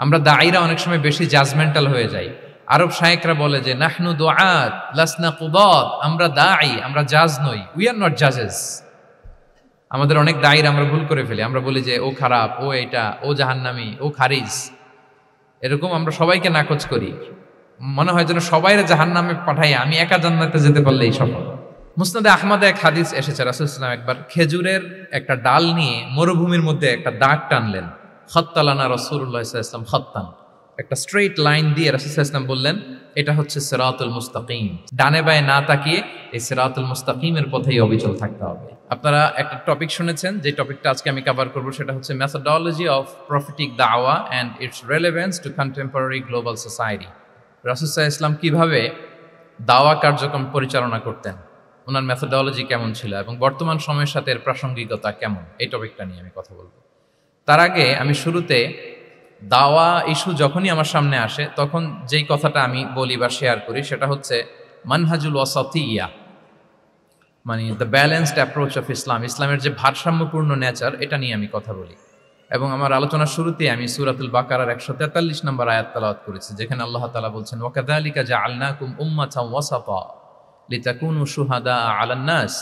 আমরা দায়ীরা অনেক সময় বেশি জাজমেন্টাল হয়ে যাই। আরব শায়েকরা বলে যে নাহনু দুআত লাসনা কুদাত, আমরা দায়ী, আমরা জাজ নই, উই আর নট জাজেস। আমাদের অনেক দায়ীরা আমরা ভুল করে ফেলি, আমরা বলি যে ও খারাপ, ও এইটা, ও জাহান্নামী, ও খারিজ, এরকম আমরা সবাইকে নাকচ করি। মনে হয় যেন সবাইরে জাহান্নামে পাঠাই, আমি একা জান্নাতে যেতে পারলেই সফল। মুসনাদে আহমদে এক হাদিস এসেছে, রাসূলুল্লাহ সাল্লাল্লাহু আলাইহি ওয়াসাল্লাম একবার খেজুরের একটা ডাল নিয়ে মরুভূমির মধ্যে একটা দাগ টানলেন। খাত্তালানা রাসূলুল্লাহ সাল্লাল্লাহু আলাইহি ওয়াসাল্লাম খাত্তান, একটা স্ট্রেইট লাইন দিয়ে রাসূল সাল্লাল্লাহু আলাইহি ওয়াসাল্লাম বললেন, এটা হচ্ছে সিরাতুল মুস্তাকিম। ডানে বায়ে না তাকিয়ে এই সিরাতুল মুস্তাকিমের পথেই অবিচল থাকতে হবে। আপনারা একটা টপিক শুনেছেন, যে টপিকটা আজকে আমি কভার করব, সেটা হচ্ছে মেথোডোলজি অফ প্রফেটিক দাওয়া and it's relevance to contemporary global society. রাসূল সাল্লাল্লাহু আলাইহি ওয়াসাল্লাম কিভাবে দাওয়া কার্যক্রম পরিচালনা করতেন, ওনার মেথোডোলজি কেমন ছিল এবং বর্তমান সময়ের সাথে এর প্রাসঙ্গিকতা কেমন, এই টপিকটা নিয়ে আমি কথা বলবো। তার আগে আমি শুরুতে দাওয়া ইস্যু যখনই আমার সামনে আসে তখন যেই কথাটা আমি বলি বা শেয়ার করি সেটা হচ্ছে মানহাজুল ওয়াসাতিয়া, মানে the balanced approach of Islam, ইসলামের যে ভারসাম্যপূর্ণ নেচার, এটা নিয়ে আমি কথা বলি। এবং আমার আলোচনার শুরুতে আমি সূরাতুল বাকারার 143 নম্বর আয়াত তেলাওয়াত করেছি, যেখানে আল্লাহ তাআলা বলছেন ওয়াকাযালিকা জাআলনাকুম উম্মাতান ওয়াসাতা লিতাকুনু শুহাদা আলান নাস,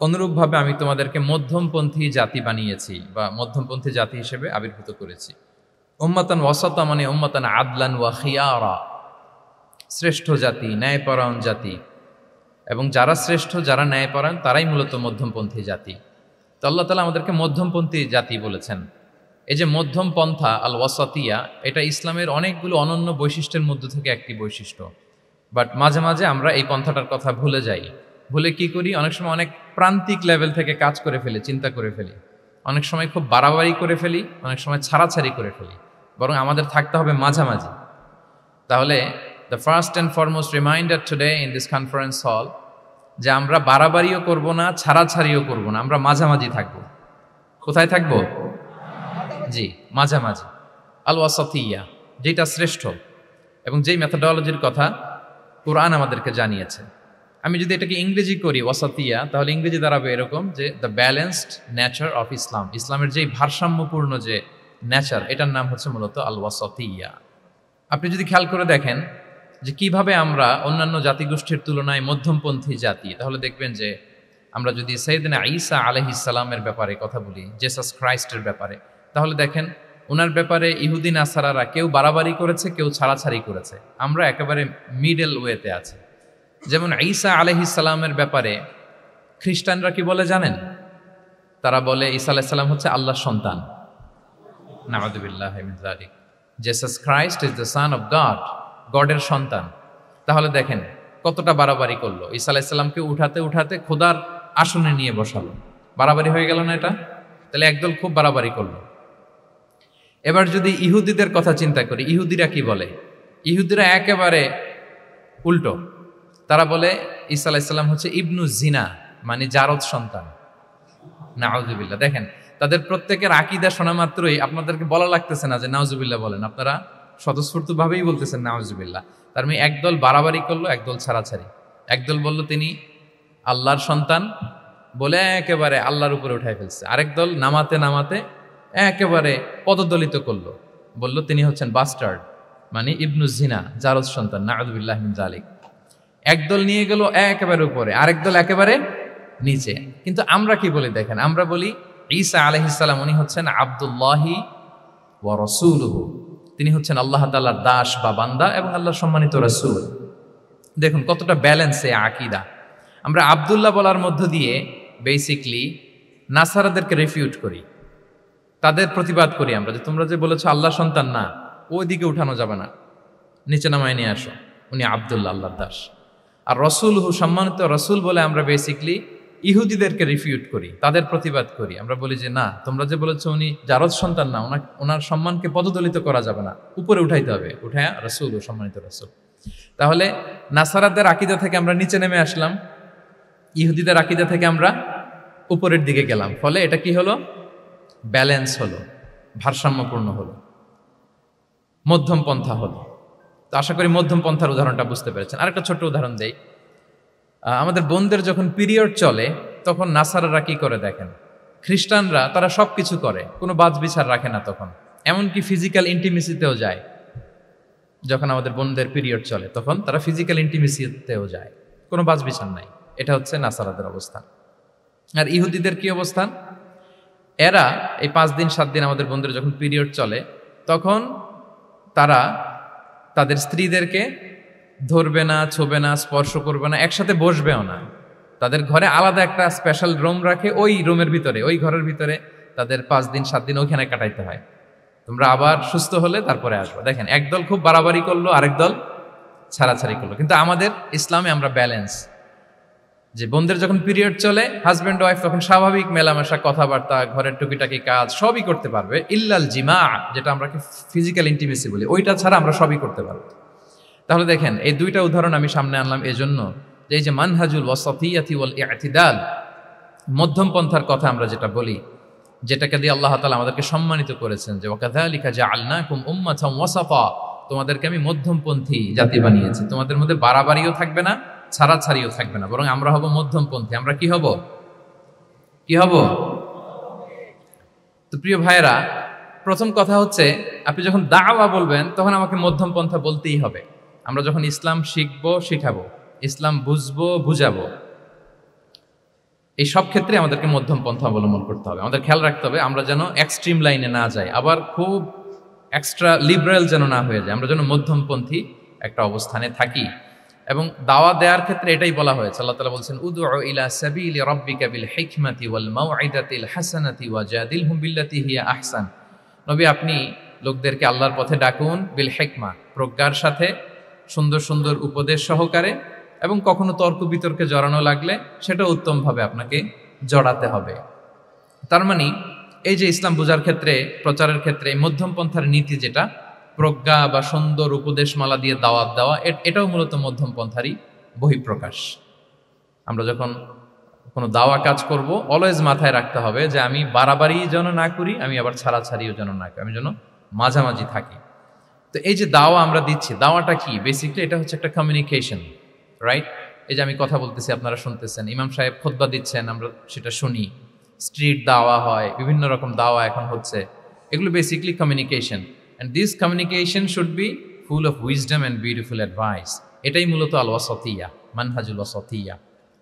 অনুরূপভাবে আমি তোমাদেরকে মধ্যমপন্থী জাতি বানিয়েছি বা মধ্যমপন্থী জাতি হিসেবে আবির্ভূত করেছি। উম্মাতান ওয়াসাতা মানে উম্মাতান আদলান ওয়া খিয়ারা, শ্রেষ্ঠ জাতি, ন্যায়পরায়ণ জাতি, এবং যারা শ্রেষ্ঠ, যারা ন্যায়পরায়ণ, তারাই মূলত মধ্যমপন্থী জাতি। তো আল্লাহ তাআলা আমাদেরকে মধ্যমপন্থী জাতি বলেছেন। এই যে মধ্যম পন্থা আল ওয়াসাতিয়া, এটা ইসলামের অনেকগুলো অনন্য বৈশিষ্ট্যের মধ্যে থেকে একটি বৈশিষ্ট্য। বাট মাঝে মাঝে আমরা এই পন্থাটার কথা ভুলে যাই। ভুলে কি করি, অনেক সময় অনেক প্রান্তিক লেভেল থেকে কাজ করে ফেলি, চিন্তা করে ফেলি, অনেক সময় খুব বাড়াবাড়ি করে ফেলি, অনেক সময় ছাড়াছাড়ি করে ফেলি। বরং আমাদের থাকতে হবে মাঝামাঝি। তাহলে the first and foremost reminder today in this conference hall, যে আমরা বাড়াবাড়িও করব না, ছাড়াছাড়িও করব না, আমরা মাঝামাঝি থাকব। কোথায় থাকব? জি, মাঝামাঝি, আল ওয়াসাতিয়া, যেটা শ্রেষ্ঠ এবং যেই মেথোডোলজির কথা কোরআন আমাদেরকে জানিয়েছে। আমি যদি এটাকে ইংরেজি করি ওয়াসাতিয়া, তাহলে ইংরেজি দাঁড়াবে এরকম যে the balanced nature of Islam, ইসলামের যেই ভারসাম্যপূর্ণ যে নেচার, এটার নাম হচ্ছে মূলত আল ওয়াসাতিয়া। আপনি যদি খেয়াল করে দেখেন যে কিভাবে আমরা অন্যান্য জাতিগোষ্ঠীর তুলনায় মধ্যমপন্থী জাতি, তাহলে দেখবেন যে আমরা যদি সাইয়েদনা ঈসা আলাইহিস সালামের ব্যাপারে কথা বলি, জেসাস ক্রাইস্টের ব্যাপারে, তাহলে দেখেন ওনার ব্যাপারে ইহুদি নাসারারা কেউ বাড়াবাড়ি করেছে, কেউ ছাড়াছাড়ি করেছে, আমরা একেবারে মিডল ওয়েতে আছি। যেমন ঈসা আলাইহিস সালামের ব্যাপারে খ্রিস্টানরা কি বলে জানেন? তারা বলে ঈসা আলাইহিস সালাম হচ্ছে আল্লাহর সন্তান, নাউযুবিল্লাহি মিন যালিক। Jesus Christ is the son of God, গডের সন্তান। তাহলে দেখেন কতটা বাড়াবাড়ি করলো, ঈসা আলাইহিস সালামকে উঠাতে উঠাতে খোদার আসনে নিয়ে বসালো। বাড়াবাড়ি হয়ে গেল না এটা? তাহলে একদল খুব বাড়াবাড়ি করলো। এবার যদি ইহুদিদের কথা চিন্তা করি, ইহুদিরা কি বলে? ইহুদিরা একেবারে উল্টো। তারা বলে ঈসা আলাইহিস সালাম হচ্ছে ইবনু জিনা, মানে জারদ সন্তান, নাউযুবিল্লাহ। দেখেন তাদের প্রত্যেকের আকীদা শোনা মাত্রই আপনাদেরকে বলা লাগতেছে না যে নাউযুবিল্লাহ বলেন, আপনারা স্বতঃস্ফূর্তভাবেই বলতেছেন নাউযুবিল্লাহ। তার মানে একদল বাড়াবাড়ি করলো, একদল ছাড়াছাড়ি। একদল বলল তিনি আল্লাহর সন্তান বলে একেবারে আল্লাহর উপরে উঠাই ফেলছে, আরেক দল নামাতে নামাতে একেবারে পদদলিত করলো, বলল তিনি হচ্ছেন বাস্টার্ড, মানে ইবনু জিনা, জারদ সন্তান, নাউযুবিল্লাহি মিন যালিক। একদল নিয়ে গেল একেবারে উপরে, আরেক দল একেবারে নিচে। কিন্তু আমরা কি বলি দেখেন, আমরা বলি ঈসা আলাইহিস সালাম উনি হচ্ছেন আব্দুল্লাহি ওয়া রাসূলুহু, তিনি হচ্ছেন আল্লাহ তাআলার দাস বা বান্দা এবং আল্লাহর সম্মানিত রাসূল। দেখুন কতটা ব্যালেন্স এই আকীদা। আমরা আব্দুল্লাহ বলার মধ্য দিয়ে বেসিকলি নাসারাদেরকে রিফিউট করি, তাদের প্রতিবাদ করি আমরা যে তোমরা যে বলেছো আল্লাহ সন্তান না, ওইদিকে উঠানো যাবে না, নিচে নামায় নিয়ে আসো, উনি আব্দুল্লাহ, আল্লাহর দাস। আর রাসূলুহু, সম্মানিত রাসূল বলে আমরা বেসিকলি ইহুদিদেরকে রিফিউট করি, তাদের প্রতিবাদ করি। আমরা বলি যে না, তোমরা যে বলেছো উনি জারদ সন্তান না, ওনার সম্মানকে পদদলিত করা যাবে না, উপরে উঠাইতে হবে, উঠায়া রাসূল, সম্মানিত রাসূল। তাহলে নাসারাদের আকীদা থেকে আমরা নিচে নেমে আসলাম, ইহুদিদের আকীদা থেকে আমরা উপরের দিকে গেলাম। ফলে এটা কি হলো? ব্যালেন্স হলো, ভারসাম্যপূর্ণ হলো, মধ্যম পন্থা হলো। তো আশা করি মধ্যম পন্থার উদাহরণটা বুঝতে পেরেছেন। আরেকটা ছোট্ট উদাহরণ দেই। আমাদের বোনদের যখন পিরিয়ড চলে তখন নাসারারা কি করে দেখেন, খ্রিস্টানরা তারা সব কিছু করে, কোনো বাজ বিচার রাখে না। তখন এমনকি ফিজিক্যাল ইন্টিমেসিতেও যায়। যখন আমাদের বোনদের পিরিয়ড চলে তখন তারা ফিজিক্যাল ইন্টিমেসিতেও যায়, কোনো বাছবিচার নাই। এটা হচ্ছে নাসারাদের অবস্থান। আর ইহুদিদের কি অবস্থান? এরা এই 5 দিন 7 দিন আমাদের বোনদের যখন পিরিয়ড চলে তখন তারা তাদের স্ত্রীদেরকে ধরবে না, ছোবে না, স্পর্শ করবে না, একসাথে বসবেও না। তাদের ঘরে আলাদা একটা স্পেশাল রুম রাখে, ওই রুমের ভিতরে, ওই ঘরের ভিতরে তাদের 5 দিন 7 দিন ওইখানে কাটাইতে হয়। তোমরা আবার সুস্থ হলে তারপরে আসবে। দেখেন, একদল খুব বাড়াবাড়ি করলো, আরেক দল ছাড়াছাড়ি করলো। কিন্তু আমাদের ইসলামে আমরা ব্যালেন্স, যে বোনদের যখন পিরিয়ড চলে হাজব্যান্ড ওয়াইফ তখন স্বাভাবিক মেলামেশা, কথাবার্তা, ঘরের টুকিটাকি কাজ সবই করতে পারবে, ইল্লাল জিমা, যেটা আমরা ফিজিক্যাল ইন্টিমেসি বলি, ওইটা ছাড়া আমরা সবই করতে পারবো। তাহলে দেখেন, এই দুইটা উদাহরণ আমি সামনে আনলাম এজন্য যে এই যে মানহাজুল ওয়াসাতিয়াতি ওয়াল ইতিদাল, মধ্যম পন্থার কথা আমরা যেটা বলি, যেটাকে দিয়ে আল্লাহ তাআলা আমাদেরকে সম্মানিত করেছেন, যে ওয়াকাযালিকা জাআলনাকুম উম্মাতান ওয়াসাতা, তোমাদেরকে আমি মধ্যমপন্থী জাতি বানিয়েছি। তোমাদের মধ্যে বাড়াবাড়িও থাকবে না, ছাড়াছাড়িও থাকবে না, বরং আমরা হব মধ্যমপন্থী। আমরা কি হব? কি হব? তো প্রিয় ভাইয়েরা, প্রথম কথা হচ্ছে, আপনি যখন দাওয়া বলবেন তখন আমাকে মধ্যম পন্থা বলতেই হবে। আমরা যখন ইসলাম শিখবো, শিখাবো, ইসলাম বুঝবো, বুঝাবো, এই সব ক্ষেত্রে আমাদেরকে মধ্যম পন্থা অবলম্বন করতে হবে। আমাদের খেয়াল রাখতে হবে আমরা যেন এক্সট্রিম লাইনে না যাই, আবার খুব এক্সট্রা লিবারেল যেন না হয়ে যায়। আমরা যেন মধ্যমপন্থী একটা অবস্থানে থাকি। এবং দাওয়া দেওয়ার ক্ষেত্রে এটাই বলা হয়েছে। আল্লাহ তাআলা বলছেন, উদউ ইলা সাবিলি রাব্বিকা বিল হিকমাতি ওয়াল মাউইদাতিল হাসানাতি ওয়াজাদিলহুম বিল্লাতি হিয়া আহসান। নবী, আপনি লোকদেরকে আল্লাহর পথে ডাকুন, বিল হিকমা, প্রজ্ঞার সাথে, সুন্দর সুন্দর উপদেশ সহকারে, এবং কখনো তর্ক বিতর্কে জড়ানো লাগলে সেটা উত্তমভাবে আপনাকে জড়াতে হবে। তার মানে এই যে ইসলাম বোঝার ক্ষেত্রে, প্রচারের ক্ষেত্রে মধ্যম পন্থার নীতি, যেটা প্রজ্ঞা বা সুন্দর উপদেশমালা দিয়ে দাওয়াত দেওয়া, এটাও মূলত মধ্যম পন্থারই বহিঃপ্রকাশ। আমরা যখন কোনো দাওয়া কাজ করব, অলওয়েজ মাথায় রাখতে হবে যে আমি বাড়াবাড়ি যেন না করি, আমি আবার ছাড়াছাড়িও যেন না করি, আমি যেন মাঝামাঝি থাকি। তো এই যে দাওয়া আমরা দিচ্ছি, দাওয়াটা কি? বেসিকলি এটা হচ্ছে একটা কমিউনিকেশন, রাইট? এই যে আমি কথা বলতেছি, আপনারা শুনতেছেন, ইমাম সাহেব খুতবা দিচ্ছেন, আমরা সেটা শুনি, স্ট্রিট দাওয়া হয়, বিভিন্ন রকম দাওয়া এখন হচ্ছে, এগুলো basically communication. And this communication should be full of wisdom and beautiful advice. এটাই মূলত আল ওয়াসাতিয়া, মানহাজুল ওয়াসাতিয়া,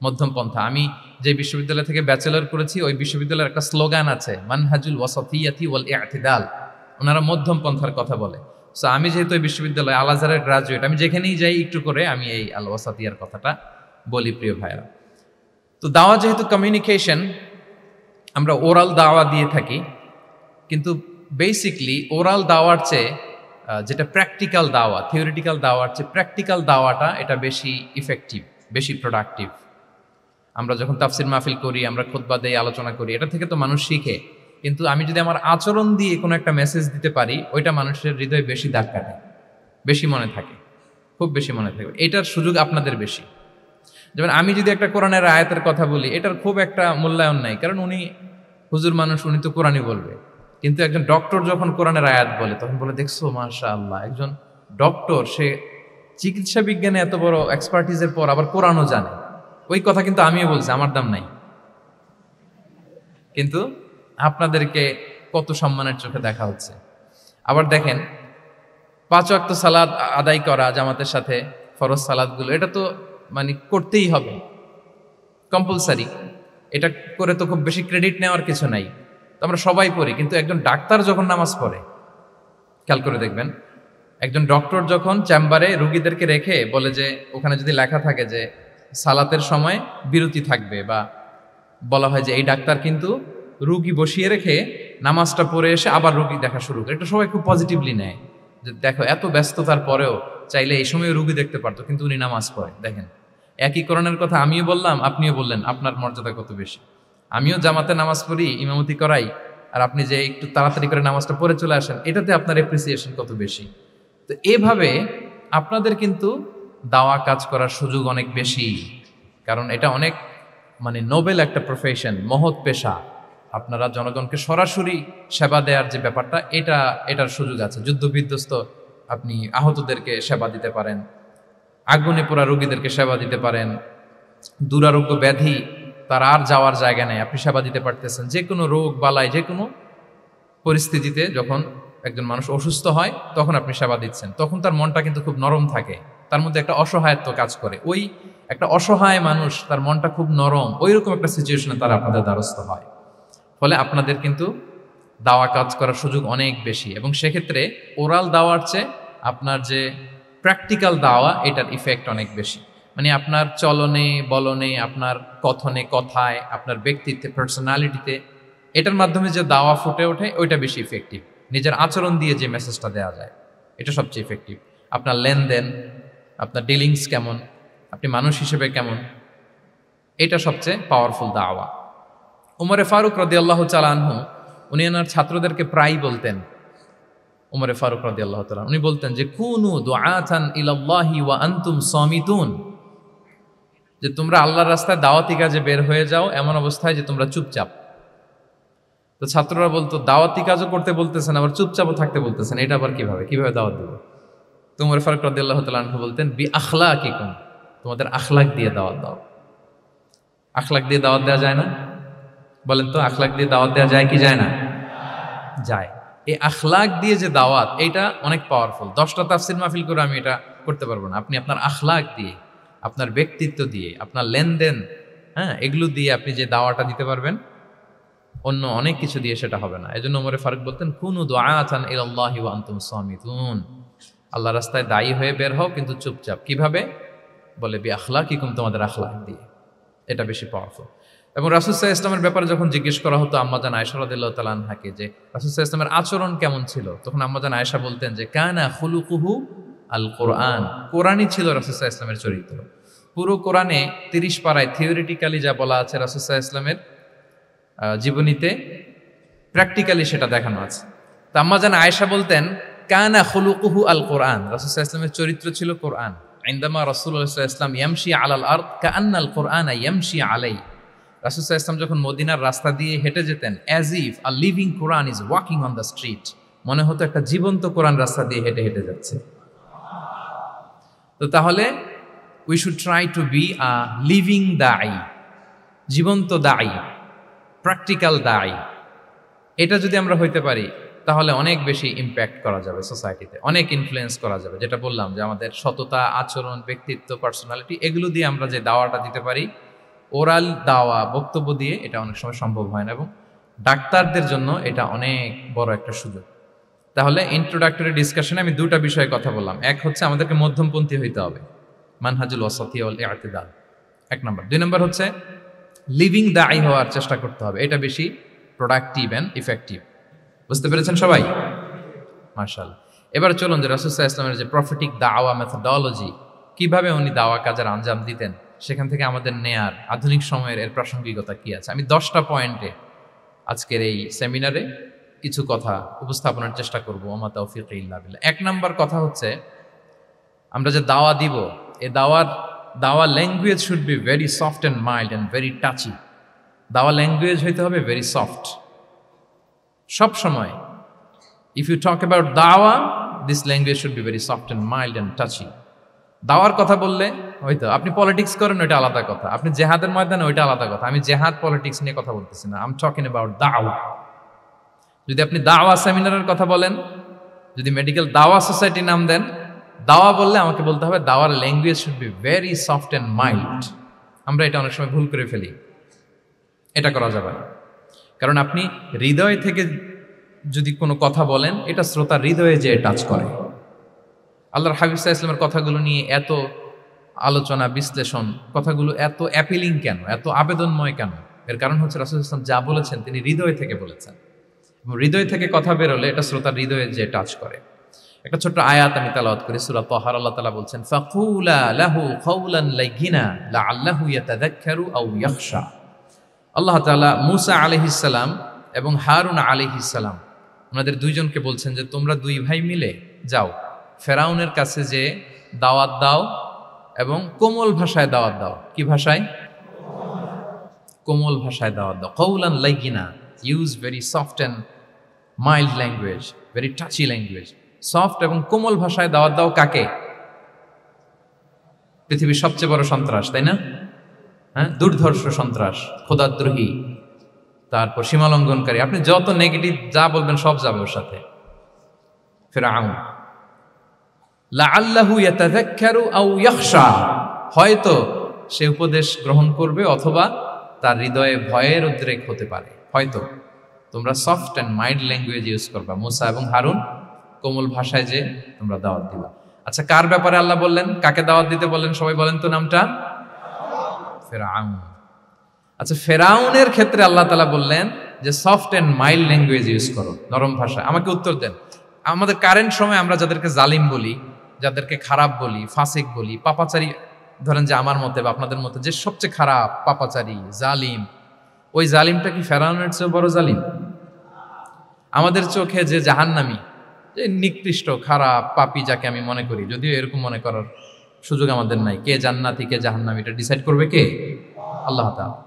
মধ্যম পন্থা। আমি যে বিশ্ববিদ্যালয় থেকে ব্যাচেলর করেছি, ওই বিশ্ববিদ্যালয়ের একটা স্লোগান আছে, মানহাজুল ওয়াসাতিয়াতি ওয়াল ইতিদাল। ওনারা মধ্যম পন্থার কথা বলে। সো আমি যেহেতু এই বিশ্ববিদ্যালয় আল আজহারের গ্রাজুয়েট, আমি যেখানেই যাই একটু করে আমি এই আল ওয়াসাতিয়ার কথাটা বলি, প্রিয় ভাইরা। তো দাওয়া যেহেতু কমিউনিকেশন, আমরা ওরাল দাওয়া দিয়ে থাকি, কিন্তু বেসিকলি ওরাল দাওয়ার চেয়ে যেটা প্র্যাকটিক্যাল দাওয়া, থিওরিটিক্যাল দাওয়ার চেয়ে প্র্যাকটিক্যাল দাওয়াটা এটা বেশি ইফেক্টিভ, বেশি প্রোডাক্টিভ। আমরা যখন তাফসির মাহফিল করি, আমরা খুতবা দেই, আলোচনা করি, এটা থেকে তো মানুষ শিখে। কিন্তু আমি যদি আমার আচরণ দিয়ে কোনো একটা মেসেজ দিতে পারি, ওইটা মানুষের হৃদয়ে বেশি দাগ কাটে, বেশি মনে থাকে, খুব বেশি মনে থাকবে। এটার সুযোগ আপনাদের বেশি। যেমন আমি যদি একটা কোরআনের আয়াতের কথা বলি, এটার খুব একটা মূল্যায়ন নাই, কারণ উনি হুজুর মানুষ, উনি তো কোরআনই বলবে। কিন্তু একজন ডক্টর যখন কোরআনের আয়াত বলে, তখন বলে, দেখছো মাশাআল্লাহ, একজন ডক্টর, সে চিকিৎসা বিজ্ঞানে এত বড় এক্সপার্টিজের পর আবার কোরআনও জানে। ওই কথা কিন্তু আমিও বলছি, আমার দাম নাই। কিন্তু আপনাদেরকে কত সম্মানের চোখে দেখা হচ্ছে। আবার দেখেন, 5 ওয়াক্ত সালাত আদায় করা জামাতের সাথে, ফরজ সালাতগুলো, এটা তো মানে করতেই হবে, কম্পালসারি। এটা করে তো খুব বেশি ক্রেডিট নেওয়ার কিছু নাই, তো আমরা সবাই পড়ি। কিন্তু একজন ডাক্তার যখন নামাজ পড়ে, খেয়াল করে দেখবেন, একজন ডক্টর যখন চেম্বারে রুগীদেরকে রেখে বলে যে, ওখানে যদি লেখা থাকে যে সালাতের সময় বিরতি থাকবে, বা বলা হয় যে এই ডাক্তার কিন্তু রুগী বসিয়ে রেখে নামাজটা পড়ে এসে আবার রুগী দেখা শুরু করে, এটা সবাই খুব পজিটিভলি নেয়, যে দেখো এত ব্যস্ততার পরেও চাইলে এই সময় রুগী দেখতে পারতো, কিন্তু উনি নামাজ পড়ে। দেখেন, একই কোরআনের কথা আমিও বললাম, আপনিও বললেন, আপনার মর্যাদা কত বেশি। আমিও জামাতে নামাজ পড়ি, ইমামতি করাই, আর আপনি যে একটু তাড়াতাড়ি করে নামাজটা পড়ে চলে আসেন, এটাতে আপনার এপ্রিসিয়েশন কত বেশি। তো এভাবে আপনাদের কিন্তু দাওয়া কাজ করার সুযোগ অনেক বেশি, কারণ এটা অনেক মানে নোবেল একটা প্রফেশন, মহৎ পেশা। আপনারা জনগণকে সরাসরি সেবা দেওয়ার যে ব্যাপারটা, এটার সুযোগ আছে। যুদ্ধ বিধ্বস্ত আপনি আহতদেরকে সেবা দিতে পারেন, আগুনে পোড়া রোগীদেরকে সেবা দিতে পারেন, দুরারোগ্য ব্যাধি, তার আর যাওয়ার জায়গা নেই, আপনি সেবা দিতে পারতেছেন। যে কোনো রোগ বালাই, যে কোনো পরিস্থিতিতে যখন একজন মানুষ অসুস্থ হয় তখন আপনি সেবা দিচ্ছেন, তখন তার মনটা কিন্তু খুব নরম থাকে, তার মধ্যে একটা অসহায়ত্ব কাজ করে। ওই একটা অসহায় মানুষ, তার মনটা খুব নরম, ওইরকম একটা সিচুয়েশনে তারা আপনাদের দ্বারস্থ হয়। ফলে আপনাদের কিন্তু দাওয়া কাজ করার সুযোগ অনেক বেশি, এবং সেক্ষেত্রে ওরাল দাওয়ার চেয়ে আপনার যে প্র্যাকটিক্যাল দাওয়া, এটার ইফেক্ট অনেক বেশি। মানে আপনার চলনে বলনে, আপনার কথনে কথায়, আপনার ব্যক্তিত্বে, পার্সোনালিটিতে, এটার মাধ্যমে যে দাওয়া ফুটে ওঠে ওইটা বেশি ইফেক্টিভ। নিজের আচরণ দিয়ে যে মেসেজটা দেওয়া যায় এটা সবচেয়ে ইফেক্টিভ। আপনার লেনদেন, আপনার ডিলিংস কেমন, আপনি মানুষ হিসেবে কেমন, এটা সবচেয়ে পাওয়ারফুল দাওয়া। উমরে ফারুক রাদিয়াল্লাহু তাআলা আনহু উনি ওনার ছাত্রদেরকে প্রায়ই বলতেন, উমরে ফারুক রাদিয়াল্লাহু তাআলা উনি বলতেন যে কুনু দুআতান ইলাল্লাহি ওয়া আনতুম সামিতুন, যে তোমরা আল্লাহর রাস্তায় দাওয়াতি কাজে বের হয়ে যাও এমন অবস্থায় যে তোমরা চুপচাপ। তো ছাত্ররা বলতো দাওয়াতি কাজও করতে বলতেছেন, আবার চুপচাপও থাকতে বলতেছেন, এটা আবার কিভাবে দাওয়াত দেব? তো উমর ফারুক রাদিয়াল্লাহু তাআলা আনহু বলতেন বি আখলাকিকুম, তোমাদের আখলাক দিয়ে দাওয়াত দাও। আখলাক দিয়ে দাওয়াত দেওয়া যায় না? বলেন তো, আখলাক দিয়ে দাওয়াত দেওয়া যায় কি যায় না? যায়। এই আখলাক দিয়ে যে দাওয়াত, এটা অনেক পাওয়ারফুল। 10টা তাফসীর মাহফিল করে আমি এটা করতে পারবো না। আপনি আপনার আখলাক দিয়ে, আপনার ব্যক্তিত্ব দিয়ে, আপনার লেনদেন, হ্যাঁ, এগুলো দিয়ে আপনি যে দাওয়াটা দিতে পারবেন, অন্য অনেক কিছু দিয়ে সেটা হবে না। এজন্য ওমরে ফারুক বলতেন কুনু দুআতান ইলাল্লাহি ওয়া আনতুম সামিতুন, আল্লাহ রাস্তায় দায়ী হয়ে বের হও কিন্তু চুপচাপ। কিভাবে? বলে বি আখলাকিকুম, তোমাদের আখলাক দিয়ে। এটা বেশি পাওয়ারফুল। এবং রাসূল সাল্লাল্লাহু আলাইহি ওয়াসাল্লামের ব্যাপারে যখন জিজ্ঞেস করা হতো আম্মাজান আয়েশা রাদিয়াল্লাহু তাআলা আনহাকে যে রাসূল সাল্লাল্লাহু আলাইহি ওয়াসাল্লামের আচরণ কেমন ছিল, তখন আম্মাজান আয়েশা বলতেন যে কানা খুলুকুহু আল কোরআন, কোরআনই ছিল রাসূল সাল্লাল্লাহু আলাইহি ওয়াসাল্লামের চরিত্র। পুরো কোরআনে 30 পারায় থিওরিটিক্যালি যা বলা আছে রাসূল সাল্লাল্লাহু আলাইহি ওয়াসাল্লামের জীবনীতে প্র্যাকটিক্যালি সেটা দেখানো আছে। তো আম্মাজান আয়েশা বলতেন কানা খুলুকুহু আল কোরআন, রাসূল সাল্লাল্লাহু আলাইহি ওয়াসাল্লামের চরিত্র ছিল কোরআন। ইনদামা রাসূলুল্লাহ সাল্লাল্লাহু আলাইহি ওয়াসাল্লাম ইয়ামশি আলাল আরদ কাআন্নাল কোরআনা ইয়ামশি আলাইহি, রাসূল সাল্লাল্লাহু আলাইহি ওয়াসাল্লাম যখন মদিনার রাস্তা দিয়ে হেঁটে যেতেন, as if a living Quran is walking on the street, মনে হতো একটা জীবন্ত কোরআন রাস্তা দিয়ে হেঁটে হেঁটে যাচ্ছে। তো তাহলে we should try to be a living দাঈ, জীবন্ত দাঈ, প্র্যাকটিক্যাল দাঈ। এটা যদি আমরা হইতে পারি তাহলে অনেক বেশি ইম্প্যাক্ট করা যাবে সোসাইটিতে, অনেক ইনফ্লুয়েন্স করা যাবে। যেটা বললাম যে আমাদের সততা, আচরণ, ব্যক্তিত্ব, পার্সোনালিটি, এগুলো দিয়ে আমরা যে দাওয়াটা দিতে পারি, ওরাল দাওয়া, বক্তব্য দিয়ে, এটা অনেক সময় সম্ভব হয় না। এবং ডাক্তারদের জন্য এটা অনেক বড় একটা সুযোগ। তাহলে ইন্ট্রোডাক্টরি ডিসকাশনে আমি দুটা বিষয়ে কথা বললাম। এক হচ্ছে আমাদেরকে মধ্যমপন্থী হইতে হবে, মানহাজুল ওয়াসাতিয়া ওয়াল ইআতিদাল, 1 নম্বর। 2 নম্বর হচ্ছে লিভিং দাঈ হওয়ার চেষ্টা করতে হবে, এটা বেশি প্রোডাক্টিভ অ্যান্ড ইফেক্টিভ। বুঝতে পেরেছেন সবাই? মাশাআল্লাহ। এবার চলুন যে রাসূল সাল্লাল্লাহু আলাইহি ওয়াসাল্লামের যে প্রফেটিক দাওয়া মেথোডোলজি, কিভাবে উনি দাওয়া কাজের আঞ্জাম দিতেন, সেখান থেকে আমাদের নেয়ার আধুনিক সময়ের এর প্রাসঙ্গিকতা কি আছে, আমি 10টা পয়েন্টে আজকের এই সেমিনারে কিছু কথা উপস্থাপনের চেষ্টা করব। ওমা তাওফীক ইল্লা বিল্লাহ। 1 নম্বর কথা হচ্ছে, আমরা যে দাওয়া দিব, এই দাওয়া language should be very soft and mild and very touchy. দাওয়া ল্যাঙ্গুয়েজ হইতে হবে ভেরি সফট। সব সময় ইফ ইউ টক অ্যাবাউট দাওয়া, this language should be very soft and mild and touchy. দাওয়ার কথা বললে হয়তো আপনি পলিটিক্স করেন, ওইটা আলাদা কথা। আপনি জেহাদের ময়দানে, ওইটা আলাদা কথা। আমি জেহাদ পলিটিক্স নিয়ে কথা বলতেছি না, আই এম টকিং অ্যাবাউট দাওয়া। যদি আপনি দাওয়া সেমিনারের কথা বলেন, যদি মেডিকেল দাওয়া সোসাইটি নাম দেন, দাওয়া বললে আমাকে বলতে হবে দাওয়ার language should be very soft and mild. আমরা এটা অনেক সময় ভুল করে ফেলি, এটা করা যাবে না। কারণ আপনি হৃদয় থেকে যদি কোনো কথা বলেন, এটা শ্রোতার হৃদয়ে যে টাচ করে। আল্লাহর হাবিব সাল্লাল্লাহু আলাইহি ওয়াসাল্লামের কথাগুলো নিয়ে এত আলোচনা, বিশ্লেষণ, কথাগুলো এত অ্যাপিলিং কেন, এত আবেদনময় কেন? এর কারণ হচ্ছে রাসূল সাল্লাল্লাহু আলাইহি ওয়াসাল্লাম যা বলেছেন তিনি হৃদয় থেকে বলেছেন, এবং হৃদয় থেকে কথা বেরোলে এটা শ্রোতার হৃদয়ে যে টাচ করে। একটা ছোট্ট আয়াত আমি তেলাওয়াত করি, সূরা তাহা। আল্লাহ তাআলা বলছেন ফাকুলা লাহু কাওলান লাইয়িনা লাআল্লাহু ইয়াতাযাক্কারু আও ইয়াখশা। আল্লাহ তাআলা মূসা আলাইহিস সালাম এবং হারুন আলাইহিস সালাম, ওনাদের দুইজনকে বলছেন যে তোমরা 2 ভাই মিলে যাও, ফেরাউনের কাছে যে দাওয়াত দাও এবং কোমল ভাষায় দাওয়াত দাও। কি ভাষায়? কোমল ভাষায় দাওয়াত দাও। কাওলান লাইয়িনা, use very soft and mild language, very touchy language. Soft এবং কোমল ভাষায় দাওয়াত দাও কাকে? পৃথিবীর সবচেয়ে বড় সন্ত্রাস, তাই না? হ্যাঁ, দুর্ধর্ষ সন্ত্রাস, খোদাদ্রোহী, তারপর সীমালঙ্ঘনকারী। আপনি যত নেগেটিভ যা বলবেন সব যাবে ওর সাথে। ফিরআউন। লাআল্লাহু ইয়াতাযাক্কারু আও ইয়াখশা, হয়তো সে উপদেশ গ্রহণ করবে অথবা তার হৃদয়ে ভয়ের উদ্রেক হতে পারে। হয়তো তোমরা soft and mild language use করবা, মুসা এবং হারুন কোমল ভাষায় যে তোমরা দাওয়াত দিবা। আচ্ছা, কার ব্যাপারে আল্লাহ বললেন, কাকে দাওয়াত দিতে বললেন? সবাই বলেন তো নামটা। ফিরআউন। আচ্ছা, ফিরআউনের ক্ষেত্রে আল্লাহ তাআলা বললেন যে soft and mild language use করো, নরম ভাষা। আমাকে উত্তর দেন, আমাদের কারেন্ট সময় আমরা যাদেরকে জালিম বলি, যাদেরকে খারাপ বলি, ফাসিক বলি, পাপাচারী, ধরেন যে আমার মতে বা আপনাদের মতে যে সবচেয়ে খারাপ, পাপাচারী, জালিম, ওই জালিমটা কি ফিরআউনের চেয়ে বড় জালিম? আমাদের চোখে যে জাহান্নামী, যে নিকৃষ্ট খারাপ পাপী যাকে আমি মনে করি, যদিও এরকম মনে করার সুযোগ আমাদের নাই, কে জান্নাতি কে জাহান্নামী এটা ডিসাইড করবে কে? আল্লাহ তাআলা।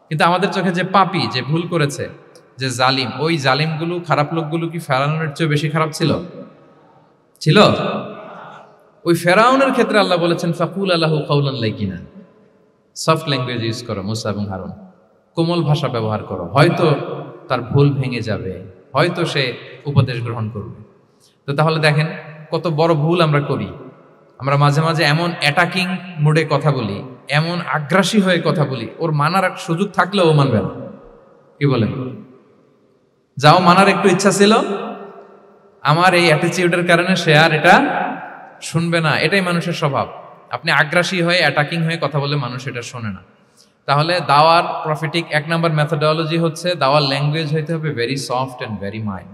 কিন্তু আমাদের চোখে যে পাপী, যে ভুল করেছে, যে জালিম, ওই জালিমগুলো, খারাপ লোকগুলো কি ফিরআউনের চেয়ে বেশি খারাপ ছিল? ছিল। ওই ফিরআউনের ক্ষেত্রে আল্লাহ বলেছেন ফাকুল লাহু কাওলান লাইয়িনা, সফট ল্যাঙ্গুয়েজ ইউজ করো মুসা এবং হারুন, কোমল ভাষা ব্যবহার করো, হয়তো তার ভুল ভেঙে যাবে, হয়তো সে উপদেশ গ্রহণ করবে। তো তাহলে দেখেন কত বড় ভুল আমরা করি। আমরা মাঝে মাঝে এমন অ্যাটাকিং মুডে কথা বলি, এমন আগ্রাসী হয়ে কথা বলি, ওর মানার সুযোগ থাকলেও ও মানবে না। কি বলেন? যাও, মানার একটু ইচ্ছা ছিল, আমার এই অ্যাটিটিউডের কারণে সে আর এটা শুনবে না। এটাই মানুষের স্বভাব। আপনি আগ্রাসী হয়ে অ্যাটাকিং হয়ে কথা বলে মানুষ এটা শোনে না। তাহলে দাওয়ার প্রফিটিক 1 নম্বর মেথোডোলজি হচ্ছে দাওয়ার ল্যাঙ্গুয়েজ হইতে হবে very soft and very mild.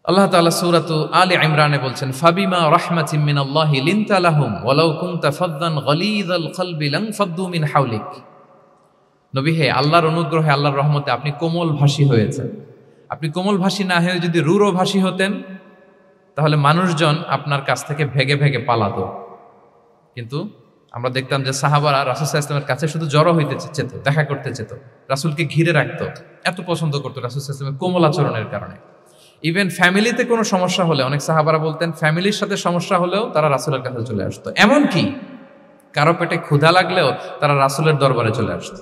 আল্লাহ তাআলা সূরাতু আলে ইমরানে বলছেন ফাবিমা রাহমাতিম মিনাল্লাহি লিনতা লাহুম ওয়ালাউ কুনতা ফাদদান গালিযাল কলবি লানফাদ্দু মিন হাওলিক। নবী হে, আল্লাহর অনুগ্রহে, আল্লাহর রহমতে আপনি কোমল ভাষী হয়েছেন। আপনি কোমল ভাষী না হয়ে যদি রূঢ় ভাষী হতেন তাহলে মানুষজন আপনার কাছ থেকে ভেগে ভেগে পালাতো। কিন্তু আমরা দেখতাম যে সাহাবারা রাসূল সাল্লাল্লাহু আলাইহি ওয়াসাল্লামের কাছে শুধু জড়ো হইতে চেত, দেখা করতে চেত, রাসূলকে ঘিরে রাখতো, এত পছন্দ করতো রাসূল সাল্লাল্লাহু আলাইহি ওয়াসাল্লামের কোমল আচরণের কারণে। ইভেন ফ্যামিলিতে কোনো সমস্যা হলে, অনেক সাহাবারা বলতেন ফ্যামিলির সাথে সমস্যা হলেও তারা রাসূলের কাছে চলে আসতো। এমনকি কারো পেটে ক্ষুধা লাগলেও তারা রাসূলের দরবারে চলে আসতো।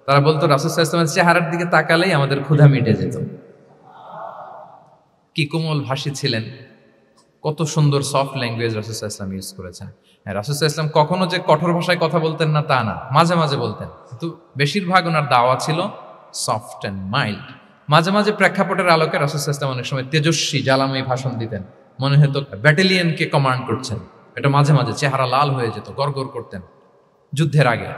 তারা বলতো রাসূল সাল্লাল্লাহু আলাইহি ওয়াসাল্লামের চেহারার দিকে তাকালেই আমাদের ক্ষুধা মিটে যেত। কি কোমল ভাষী ছিলেন, কত সুন্দর সফট ল্যাঙ্গুয়েজ রাসূল সাল্লাল্লাহু আলাইহি ওয়াসাল্লাম ইউজ করেছেন। হ্যাঁ, রাসূল সাল্লাল্লাহু আলাইহি ওয়াসাল্লাম কখনো যে কঠোর ভাষায় কথা বলতেন না তা না, মাঝে মাঝে বলতেন, কিন্তু বেশিরভাগ ওনার দাওয়া ছিল সফট অ্যান্ড মাইল্ড। মাঝে মাঝে প্রেক্ষাপটের আলোকে রাসূল সাল্লাল্লাহু আলাইহি ওয়াসাল্লাম অনেক সময় তেজস্বী জ্বালাময়ী ভাষণ দিতেন, মনে হতো ব্যাটালিয়নকে কমান্ড করছেন। এটা মাঝে মাঝে চেহারা লাল হয়ে যেত, গড়গড় করতেন যুদ্ধের আগে।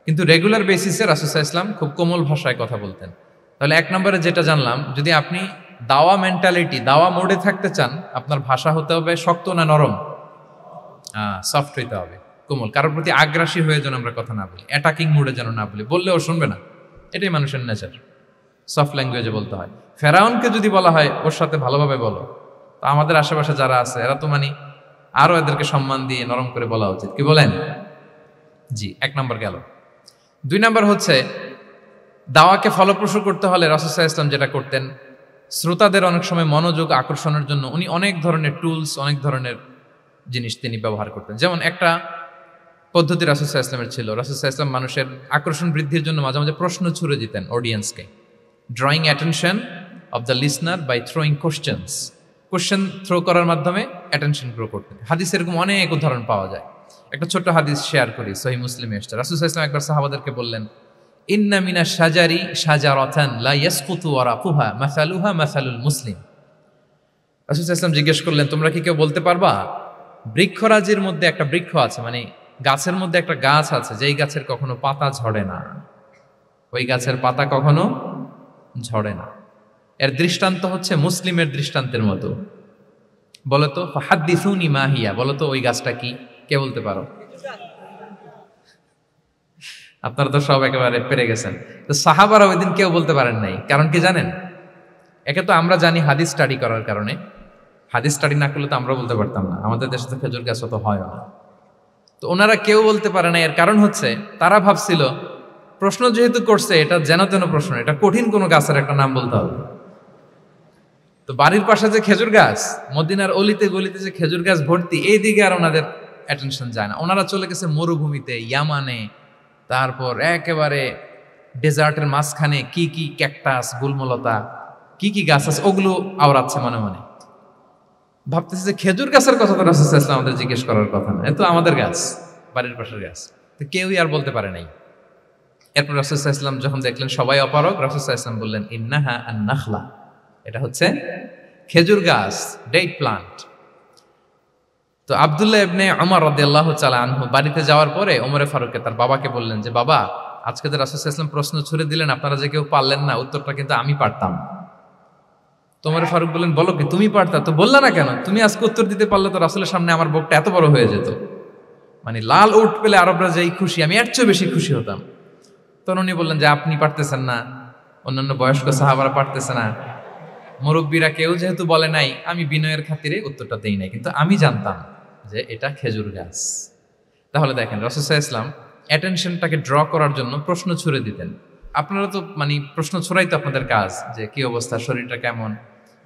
কিন্তু রেগুলার বেসিসে রাসূল সাল্লাল্লাহু আলাইহি ওয়াসাল্লাম খুব কোমল ভাষায় কথা বলতেন। তাহলে 1 নম্বরে যেটা জানলাম, যদি আপনি দাওয়া মেন্টালিটি, দাওয়া মোডে থাকতে চান, আপনার ভাষা হতে হবে শক্ত না নরম? সফট হইতে হবে, কোমল। কারোর প্রতি আগ্রাসী হয়ে যেন আমরা কথা না বলি, অ্যাটাকিং মুডে যেন না বলি, বললেও শুনবে না। এটাই মানুষের নেচার, সফট ল্যাঙ্গুয়েজে বলতে হয়। ফেরাউনকে যদি বলা হয় ওর সাথে ভালোভাবে বলো, তো আমাদের আশেপাশে যারা আছে এরা তো আরো এদেরকে সম্মান দিয়ে নরম করে বলা উচিত। কি বলেন? জি, 1 নম্বর গেল। 2 নম্বর হচ্ছে দাওয়াকে ফলপ্রসূ করতে হলে রাসূল সাল্লাল্লাহু আলাইহি ওয়াসাল্লাম যেটা করতেন, শ্রোতাদের অনেক সময় মনোযোগ আকর্ষণের জন্য উনি অনেক ধরনের টুলস, অনেক ধরনের জিনিস তিনি ব্যবহার করতেন। যেমন একটা পদ্ধতি রাসূল সাল্লাল্লাহু আলাইহি ওয়াসাল্লামের ছিল, রাসূল সাল্লাল্লাহু আলাইহি ওয়াসাল্লাম মানুষের আকর্ষণ বৃদ্ধির জন্য মাঝে মাঝে প্রশ্ন ছুড়ে দিতেন অডিয়েন্সকে, drawing attention of the listener by throwing questions. Question throw করার মাধ্যমে অ্যাটেনশন গ্রো করতেন। হাদিস এরকম অনেক উদাহরণ পাওয়া যায়। একটা ছোট্ট হাদিস শেয়ার করি, সহিহ মুসলিমে এসেছে। রাসূল সাল্লাল্লাহু আলাইহি ওয়াসাল্লাম একবার সাহাবাদেরকে বললেন, ইন্না মিনাশ শাজারি শাজারাতান লা ইয়াসকুতু ওয়ারাকুহা মাসালুহা মাসালুল মুসলিম। রাসূল সাল্লাল্লাহু আলাইহি ওয়াসাল্লাম জিজ্ঞেস করলেন, তোমরা কি কেউ বলতে পারবা বৃক্ষরাজির মধ্যে একটা বৃক্ষ আছে, গাছের মধ্যে একটা গাছ আছে যেই গাছের কখনো পাতা ঝরে না, ওই গাছের পাতা কখনো ঝরে না। এর দৃষ্টান্ত হচ্ছে মুসলিমের দৃষ্টান্তের মতো। বলতো ফাহাদ্দিসুনি মা হিয়া, বলতো ওই গাছটা কি? কে বলতে পারো? আপনারা তো সব একেবারে পেরে গেছেন। তো সাহাবারা ওই দিন কেউ বলতে পারেন নাই। কারণ কি জানেন? একে তো আমরা জানি হাদিস স্টাডি করার কারণে, হাদিস স্টাডি না করলে তো আমরা বলতে পারতাম না, আমাদের দেশে তো খেজুর গাছ অত হয় না। তো ওনারা কেউ বলতে পারে না। এর কারণ হচ্ছে তারা ভাবছিল প্রশ্ন যেহেতু করছে এটা যেন তেন প্রশ্ন, এটা কঠিন কোনো গাছের একটা নাম বলতে হবে। তো বাড়ির পাশে যে খেজুর গাছ, মদিনার অলিতে গলিতে যে খেজুর গাছ ভর্তি, এই দিকে আর ওনাদের অ্যাটেনশন যায় না। ওনারা চলে গেছে মরুভূমিতে, ইয়ামানে, তারপর একেবারে ডেজার্টের মাঝখানে কি কি ক্যাকটাস, গুলমলতা, কি কি গাছ আছে ওগুলো আওড়াচ্ছে মনে মনে। ভাবতেছে যে খেজুর গাছের কথা তো রাসূল সাল্লাল্লাহু আলাইহি ওয়াসাল্লাম আমাদের জিজ্ঞেস করার কথা না, এ তো আমাদের গাছ, বাড়ির পাশের গাছ। তো কেউই আর বলতে পারে নাই। এরপর রাসূল সাল্লাল্লাহু আলাইহি ওয়াসাল্লাম যখন দেখলেন সবাই অপারগ, রাসূল সাল্লাল্লাহু আলাইহি ওয়াসাল্লাম বললেন, ইন্নাহা আন-নাখলা, এটা হচ্ছে খেজুর গাছ, ডেট প্লান্ট। তো আব্দুল্লাহ ইবনে উমর রাদিয়াল্লাহু তাআলা আনহু বাড়িতে যাওয়ার পরে ওমরে ফারুককে তার বাবাকে বললেন যে, বাবা, আজকে যে রাসূল সাল্লাল্লাহু আলাইহি ওয়াসাল্লাম প্রশ্ন ছুড়ে দিলেন, আপনারা যে কেউ পারলেন না, উত্তরটা কিন্তু আমি পারতাম। তো ওমরে ফারুক বললেন, বলো কি, তুমি পারতা? তো বললা না কেন? তুমি আজকে উত্তর দিতে পারলে তো রাসূলের সামনে আমার বুকটা এত বড় হয়ে যেত। মানে লাল উট পেলে আরবরা যেই খুশি, আমি এর চেয়ে বেশি খুশি হতাম। তখন উনি বললেন যে, আপনি পারতেছেন না, অন্যান্য বয়স্ক সাহাবারা পারতেছে না, মুরব্বীরা কেউ যেহেতু বলে নাই, আমি বিনয়ের খাতিরে উত্তরটা দেই নাই, কিন্তু আমি জানতাম যে এটা খেজুর গাছ। তাহলে দেখেন, রাসূল সাল্লাল্লাহু আলাইহি ওয়াসাল্লাম অ্যাটেনশনটাকে ড্র করার জন্য প্রশ্ন ছুড়ে দিতেন। আপনারা তো মানে প্রশ্ন ছড়াই তো আপনাদের কাজ, যে কি অবস্থা, শরীরটা কেমন,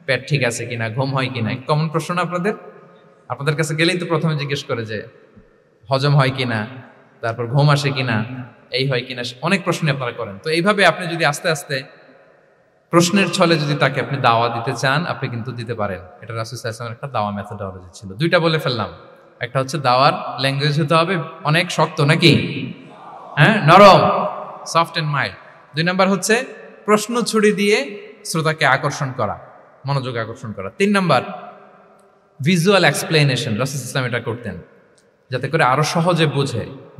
পেট ঠিক আছে কিনা, ঘুম হয় কিনা, কমন প্রশ্ন না আপনাদের? আপনাদের কাছে গেলেই তো প্রথমে জিজ্ঞেস করে যে হজম হয় কিনা, তারপর ঘুম আসে কিনা, এই হয় কিনা, অনেক প্রশ্ন আপনারা করেন। তো এইভাবে আপনি যদি আস্তে আস্তে প্রশ্নের ছলে যদি তাকে আপনি দাওয়া দিতে চান, আপনি কিন্তু দিতে পারেন। এটা রাসূল সাল্লাল্লাহু আলাইহি ওয়াসাল্লামের একটা দাওয়া মেথোডোলজি ছিল। দুইটা বলে ফেললাম, একটা হচ্ছে দাওয়ার ল্যাঙ্গুয়েজ হতে হবে অনেক শক্ত, নাকি হ্যাঁ, নরম, সফট এন্ড মাইল্ড। দুই নাম্বার হচ্ছে প্রশ্ন ছুড়ে দিয়ে শ্রোতাকে আকর্ষণ করা, মনোযোগ আকর্ষণ করা। তিন নাম্বার ভিজুয়াল এক্সপ্লেনেশন, রাসূল সাল্লাল্লাহু আলাইহি ওয়াসাল্লাম এটা করতেন যাতে করে আরো সহজে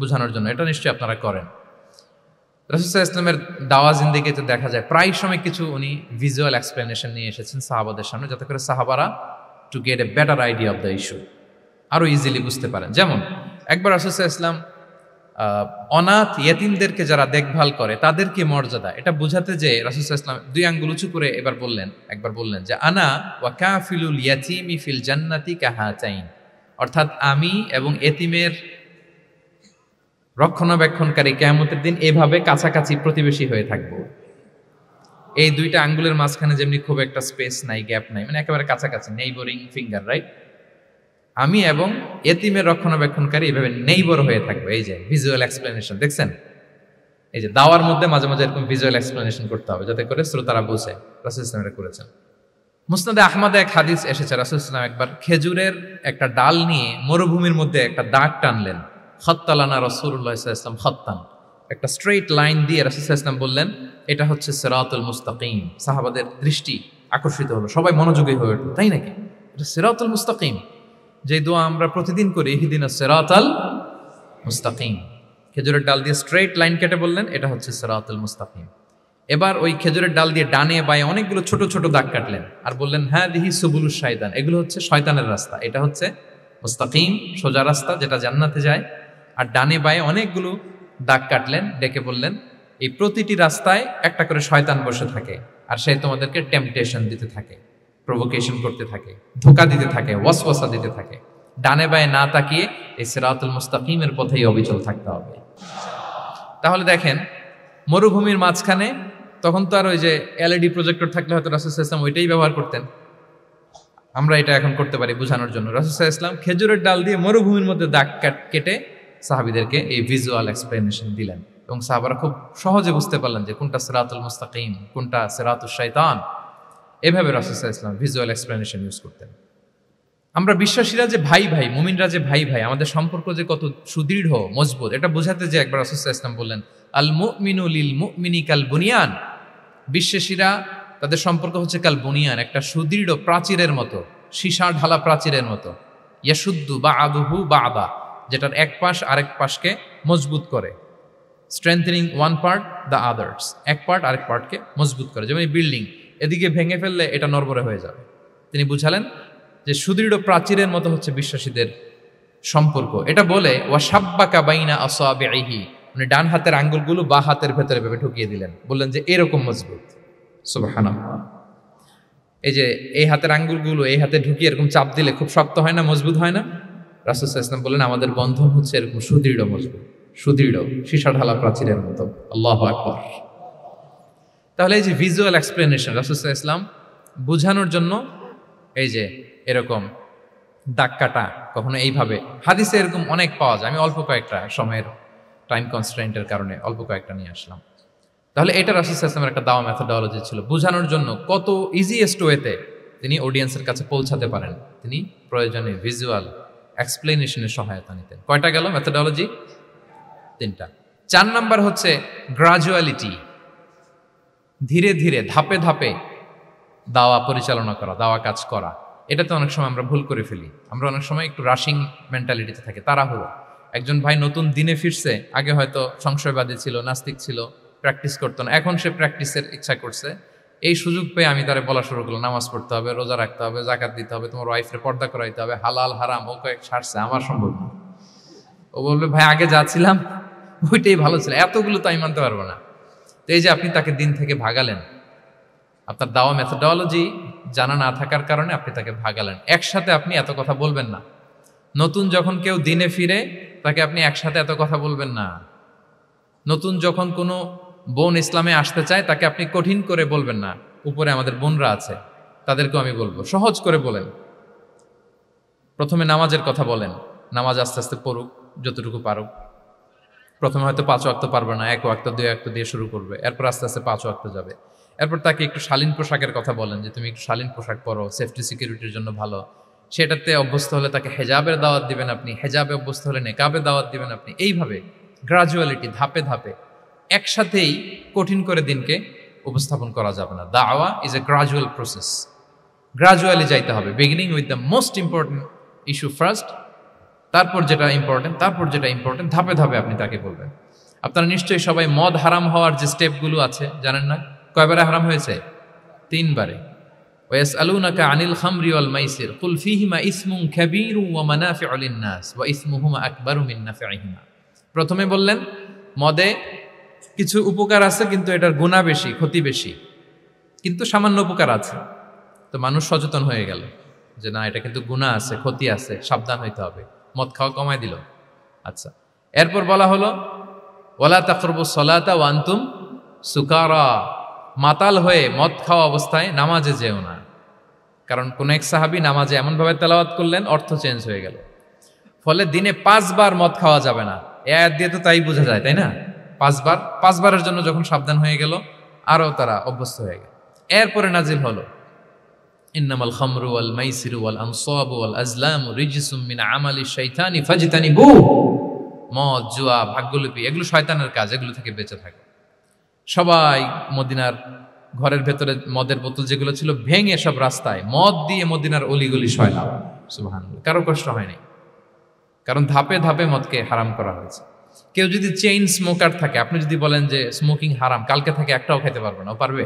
বোঝানোর জন্য। এটা নিশ্চয়ই আপনারা করেন। রাসূল সাল্লাল্লাহু আলাইহি ওয়াসাল্লামের দাওয়া জিন্দেগিতে দেখা যায় প্রায় সময় কিছু উনি ভিজুয়াল এক্সপ্লেনেশন নিয়ে এসেছেন সাহাবাদের সামনে, যাতে করে সাহাবারা to get a better idea of the issue, আরো ইজিলি বুঝতে পারেন। যেমন একবার রাসূল সাল্লাল্লাহু আলাইহি ওয়াসাল্লাম অনাথ ইয়েতিমদেরকে যারা দেখভাল করে তাদের কি মর্যাদা, এটা বোঝাতে যে রাসূল সাল্লাল্লাহু আলাইহি ওয়াসাল্লাম দুই আঙ্গুল উঁচু করে একবার বললেন যে, আনা ওয়া কাফিলুল ইয়াতীমি ফিল জান্নাতি কাহাতাইন, অর্থাৎ আমি এবং এতিমের রক্ষণাবেক্ষণকারী কিয়ামতের দিন এভাবে কাছাকাছি প্রতিবেশী হয়ে থাকবো। এই দুইটা আঙ্গুলের মাঝখানে যেমনি খুব একটা স্পেস নাই, গ্যাপ নাই, মানে একেবারে কাছাকাছি, নেইবরিং ফিঙ্গার, রাইট? আমি এবং এতিমের রক্ষণাবেক্ষণকারী এভাবে নেইবর হয়ে থাকবো। এই যে ভিজুয়াল এক্সপ্লেনেশন দেখছেন, এই যে দাওয়ার মধ্যে মাঝে মাঝে এরকম ভিজুয়াল এক্সপ্লেনেশন করতে হবে যাতে করে শ্রোতারা বুঝে। রাসূল সাল্লাল্লাহু আলাইহি ওয়াসাল্লাম এটা করেছেন। মুসনাদে আহমদে এক হাদিস এসেছে, রাসূল সাল্লাল্লাহু আলাইহি ওয়াসাল্লাম একবার খেজুরের একটা ডাল নিয়ে মরুভূমির মধ্যে একটা দাগ টানলেন। খাত্তালানা রাসূলুল্লাহ সাল্লাল্লাহু আলাইহি ওয়াসাল্লাম খাত্তান, একটা স্ট্রেইট লাইন দিয়ে রাসূল সাল্লাল্লাহু আলাইহি ওয়াসাল্লাম বললেন, এটা হচ্ছে সিরাতুল মুস্তাকিম। সাহাবাদের দৃষ্টি আকর্ষিত হলো, সবাই মনোযোগী হয়ে উঠল, তাই নাকি? এটা সিরাতুল মুস্তাকিম, যে দোয়া আমরা প্রতিদিন করি, ইহদিনাস সিরাতাল মুস্তাকিম। খেজুরের ডাল দিয়ে স্ট্রেইট লাইন কেটে বললেন, এটা হচ্ছে সিরাতুল মুস্তাকিম। এবার ওই খেজুরের ডাল দিয়ে ডানে বায়ে অনেকগুলো ছোট ছোট দাগ কাটলেন আর বললেন, হ্যাঁ দিহি সুবুলুশ শায়তান, এগুলো হচ্ছে শয়তানের রাস্তা, এটা হচ্ছে মুস্তাকিম, সোজা রাস্তা যেটা জান্নাতে যায়। আর ডানে বায়ে অনেকগুলো দাগ কাটলেন, ডেকে বললেন, এই প্রতিটি রাস্তায় একটা করে শয়তান বসে থাকে, আর সে তোমাদেরকে টেম্পটেশন দিতে থাকে, প্রভোকেশন করতে থাকে, ধোঁকা দিতে থাকে, ওয়াসওয়াসা দিতে থাকে। ডানে বায়ে না তাকিয়ে এই সিরাতুল মুস্তাকিমের পথেই অবিচল থাকতে হবে। তাহলে দেখেন, মরুভূমির মাঝখানে তখন তো আর ওই যে এলইডি প্রজেক্টর থাকলে হয়তো রাসূল সাল্লাল্লাহু আলাইহি ওয়াসাল্লাম ওইটাই ব্যবহার করতেন, আমরা এটা এখন করতে পারি বোঝানোর জন্য। রাসূল সাল্লাল্লাহু আলাইহি ওয়াসাল্লাম খেজুরের ডাল দিয়ে মরুভূমির মধ্যে দাগ কেটে সাহাবীদেরকে এই ভিজুয়াল এক্সপ্লেনেশন দিলেন, এবং সাহাবারা খুব সহজে বুঝতে পারলেন যে কোনটা সিরাতুল মুস্তাকিম, কোনটা সিরাতুশ শাইতান। এভাবে রাসূল সাল্লাল্লাহু আলাইহি ওয়াসাল্লাম ভিজুয়াল এক্সপ্লেনেশন ইউজ করতেন। আমরা বিশ্বাসীরা যে ভাই ভাই, মুমিনরা যে ভাই ভাই, আমাদের সম্পর্ক যে কত সুদৃঢ় মজবুত, এটা বোঝাতে যে একবার রাসূল সাল্লাল্লাহু আলাইহি ওয়াসাল্লাম বললেন, আল মুমিনু লিল মুমিনি কাল বুনিয়ান, বিশ্বাসীরা তাদের সম্পর্ক হচ্ছে কাল বুনিয়ান, একটা সুদৃঢ় প্রাচীরের মতো, সীসা ঢালা প্রাচীরের মতো। ইয়াশুদ্দু বা'দুহু বা'দা, যেটার এক পাশ আরেক পাশকে মজবুত করে। Strengthening one part the others, এক পার্ট আরেক পার্টকে মজবুত করে। যেমন এই বিল্ডিং, এদিকে ভেঙে ফেললে এটা নড়বড়ে হয়ে যাবে। তিনি বুঝালেন যে সুদৃঢ় প্রাচীরের মতো হচ্ছে বিশ্বাসীদের সম্পর্ক। এটা বলে ওয়া শাব্বাকা বাইনা আসাবিহি, মানে ডান হাতের আঙ্গুলগুলো বা হাতের ভেতরে ভেবে ঢুকিয়ে দিলেন, বললেন যে এরকম মজবুত। সুবহানাল্লাহ। এই যে এই হাতের আঙ্গুলগুলো এই হাতে ঢুকিয়ে এরকম চাপ দিলে খুব শক্ত হয় না, মজবুত হয় না? রাসূল সাল্লাল্লাহু আলাইহি ওয়াসাল্লাম বললেন, আমাদের বন্ধন হচ্ছে এরকম সুদৃঢ় মজবুত, সুদৃঢ় সীসা ঢালা প্রাচীরের মতো। আল্লাহু আকবার। তাহলে এই যে ভিজুয়াল এক্সপ্লেনেশন, রাসূল সাল্লাল্লাহু আলাইহি ওয়াসাল্লাম বুঝানোর জন্য এই যে এরকম দাগ কাটা, কখনো এইভাবে, হাদিসে এরকম অনেক পাওয়া যায়। আমি অল্প কয়েকটা, সময়ের টাইম কনস্ট্রেন্টের কারণে অল্প কয়েকটা নিয়ে আসলাম। তাহলে এটা রাসূল সাল্লাল্লাহু আলাইহি ওয়াসাল্লামের একটা দাওয়া মেথোডোলজি ছিল, বোঝানোর জন্য কত ইজিয়েস্ট ওয়েতে তিনি অডিয়েন্সের কাছে পৌঁছাতে পারেন, তিনি প্রয়োজনে ভিজুয়াল এক্সপ্লেনেশনের সহায়তা নিতেন। কয়টা গেল মেথোডলজি? 3টা। 4 নাম্বার হচ্ছে গ্রাজুয়ালিটি, ধীরে ধীরে ধাপে ধাপে দাওয়া পরিচালনা করা, দাওয়া কাজ করা। এটাতে অনেক সময় আমরা ভুল করে ফেলি। আমরা অনেক সময় একটু রাশিং মেন্টালিটিতে থাকি, তাড়াহুড়ো। একজন ভাই নতুন দিনে ফিরছে, আগে হয়তো সংশয়বাদী ছিল, নাস্তিক ছিল, প্র্যাকটিস করতো না, এখন সে প্র্যাকটিসের ইচ্ছা করছে। এই সুযোগ পেয়ে আমি তারে বলা শুরু করলাম, নামাজ পড়তে হবে, রোজা রাখতে হবে, জাকাত দিতে হবে, তোমার ওয়াইফের পর্দা করাইতে হবে, হালাল হারাম ও কয়েক ছাড়ছে, আমার সম্ভব না। ও বলবে ভাই আগে যাচ্ছিলাম ওইটাই ভালো ছিল, এতগুলো তো আমি মানতে পারবো না। তো এই যে আপনি তাকে দিন থেকে ভাগালেন, আপনার দাওয়া মেথোডলজি জানা না থাকার কারণে আপনি তাকে ভাগালেন। একসাথে আপনি এত কথা বলবেন না। নতুন যখন কেউ দিনে ফিরে তাকে আপনি একসাথে এত কথা বলবেন না। নতুন যখন কোনো বোন ইসলামে আসতে চায় তাকে আপনি কঠিন করে বলবেন না। উপরে আমাদের বোনরা আছে, তাদেরকেও আমি বলবো সহজ করে বলেন। প্রথমে নামাজের কথা বলেন, নামাজ আস্তে আস্তে পড়ুক যতটুকু পারুক। প্রথমে হয়তো 5 ওয়াক্ত পারবে না, 1 ওয়াক্ত 2 ওয়াক্ত দিয়ে শুরু করবে, এরপর আস্তে আস্তে 5 ওয়াক্ত যাবে। এরপর তাকে একটু শালীন পোশাকের কথা বলেন, যে তুমি একটু শালীন পোশাক পরো, সেফটি সিকিউরিটির জন্য ভালো। সেটাতে অভ্যস্ত হলে তাকে হেজাবের দাওয়াত দিবেন আপনি, হেজাবে অভ্যস্ত হলে নেকাবে দাওয়াত দিবেন আপনি। এইভাবে গ্রাজুয়ালিটি, ধাপে ধাপে, একসাথেই কঠিন করে দিনকে উপস্থাপন করা যাবে না। দাওয়া is a gradual process, gradually যাইতে হবে। Beginning with the most important issue first, তারপর যেটা ইম্পর্টেন্ট, তারপর যেটা ইম্পর্টেন্ট, ধাপে ধাপে আপনি তাকে বলবেন। আপনারা নিশ্চয়ই সবাই মদ হারাম হওয়ার যে স্টেপগুলো আছে জানেন না? কয়বারে হারাম হয়েছে? 3 বারে। ওয়াসআলুনাকা আনিল খামরি ওয়াল মাইসির কুল ফীহিমা ইসমুন কাবীরু ওয়া মানাফিউ লিন-নাস ওয়া ইসমুহুমা আকবারু মিন নাফিহিমা। প্রথমে বললেন মদে কিছু উপকার আছে, কিন্তু এটার গুনাহ বেশি, ক্ষতি বেশি, কিন্তু সামান্য উপকার আছে। তো মানুষ সচেতন হয়ে গেল যে না, এটা কিন্তু গুনাহ আছে, ক্ষতি আছে, সাবধান হইতে হবে। মদ খাওয়া কমায় দিল। আচ্ছা, এরপর বলা হলো ওয়ালা তাকরাবুস সালাতা ওয়া আনতুম সুকারা, মাতাল হয়ে মদ খাওয়া অবস্থায় নামাজে যেও না। কারণ কোন এক সাহাবী নামাজে এমনভাবে তেলাওয়াত করলেন, অর্থ চেঞ্জ হয়ে গেল। ফলে দিনে 5 বার মদ খাওয়া যাবে না। এই আয়াত দিয়ে তো তাই বোঝা যায়, তাই না? 5 বারের জন্য যখন সাবধান হয়ে গেল, আরো তারা অভ্যস্ত হয়ে গেল। এরপরে নাজিল হলো ইন্নামাল খামরু ওয়াল মাইসিরু ওয়াল আনসাবু ওয়াল আজলামু রিজসুম মিন আমালিশ শাইতানি ফাজতানিবু। মদ, জুয়া, ভাগ্যলিপি এগুলো শয়তানের কাজ, এগুলো থেকে বেঁচে থাকো। সবাই মদিনার ঘরের ভেতরে মদের বোতল যেগুলো ছিল ভেঙে সব রাস্তায় মদ দিয়ে মদিনার অলিগলি সয়লাম। সুবহানাল্লাহ, কারো কষ্ট হয়নি, কারণ ধাপে ধাপে মদকে হারাম করা হয়েছে। কেউ যদি চেইন স্মোকার থাকে, আপনি যদি বলেন যে স্মোকিং হারাম, কালকে থেকে একটাও খেতে পারবে না, ও পারবে?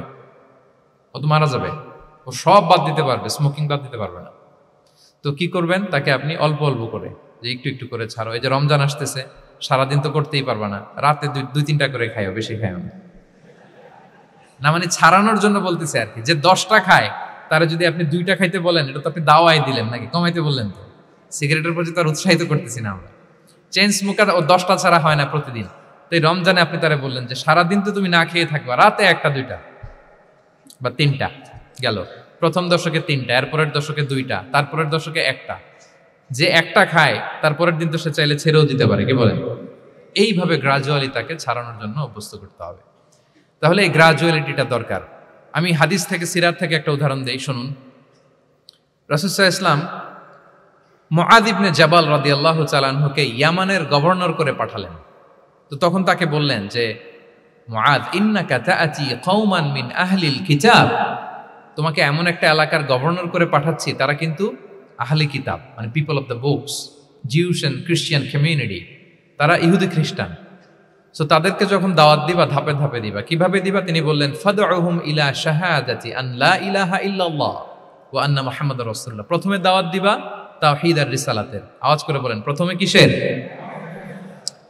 ও তো মারা যাবে। ও সব বাদ দিতে পারবে, স্মোকিং বাদ দিতে পারবে না। তো কি করবেন? তাকে আপনি অল্প অল্প করে, যে একটু একটু করে ছাড়ো। এই যে রমজান আসতেছে, সারাদিন তো করতেই পারবে না, রাতে 2-3টা করে খাইও, বেশি খাইও না। মানে ছাড়ানোর জন্য বলতেছে আর কি। যে 10টা খায় তারা যদি আপনি 2টা খাইতে বলেন, এটা তো আপনি দাওয়াই দিলেন নাকি, কমাইতে বললেন তো। সিগারেটের প্রতি তার উৎসাহিত করতেছি না আমরা। চেইন স্মোকার ও 10টা ছাড়া হয় না প্রতিদিন। তো এই রমজানে আপনি তারা বললেন যে সারাদিন তো তুমি না খেয়ে থাকবা, রাতে 1টা 2টা বা 3টা গেল। প্রথম দশকে 3টা, এরপরের দশকে 2টা, তারপরের দশকে 1টা। যে 1টা খায় তারপরের দিন তো সে চাইলে ছেড়েও দিতে পারে, কি বলেন? এইভাবে গ্রাজুয়ালি তাকে ছাড়ানোর জন্য অভ্যস্ত করতে হবে। তাহলে এই গ্রাজুয়ালিটিটা দরকার। আমি হাদিস থেকে, সিরাত থেকে একটা উদাহরণ দেই, শুনুন। রাসূল সাল্লাল্লাহু আলাইহি ওয়াসাল্লাম মুআয ইবনে জাবাল রাদিয়াল্লাহু তাআলা আনহুকে ইয়ামানের গভর্নর করে পাঠালেন। তো তখন তাকে বললেন যে মুআয, ইন্নাকা তাআতি কওমান মিন আহলিল কিতাব, তোমাকে এমন একটা এলাকার গভর্নর করে পাঠাচ্ছি, তারা কিন্তু আহলি কিতাব, মানে people of the books, Jews and Christian community, তারা ইহুদি খ্রিস্টান। সো তাদেরকে যখন দাওয়াত দিবা, ধাপে ধাপে দিবা। কিভাবে দিবা? তিনি বললেন ফাদউহুম ইলা শাহাদাতি আন লা ইলাহা ইল্লাল্লাহ ওয়া আন্না মুহাম্মাদুর রাসূলুল্লাহ। প্রথমে দাওয়াত দিবা তাওহীদ আর রিসালাতের। আওয়াজ করে বলেন, প্রথমে কিসের?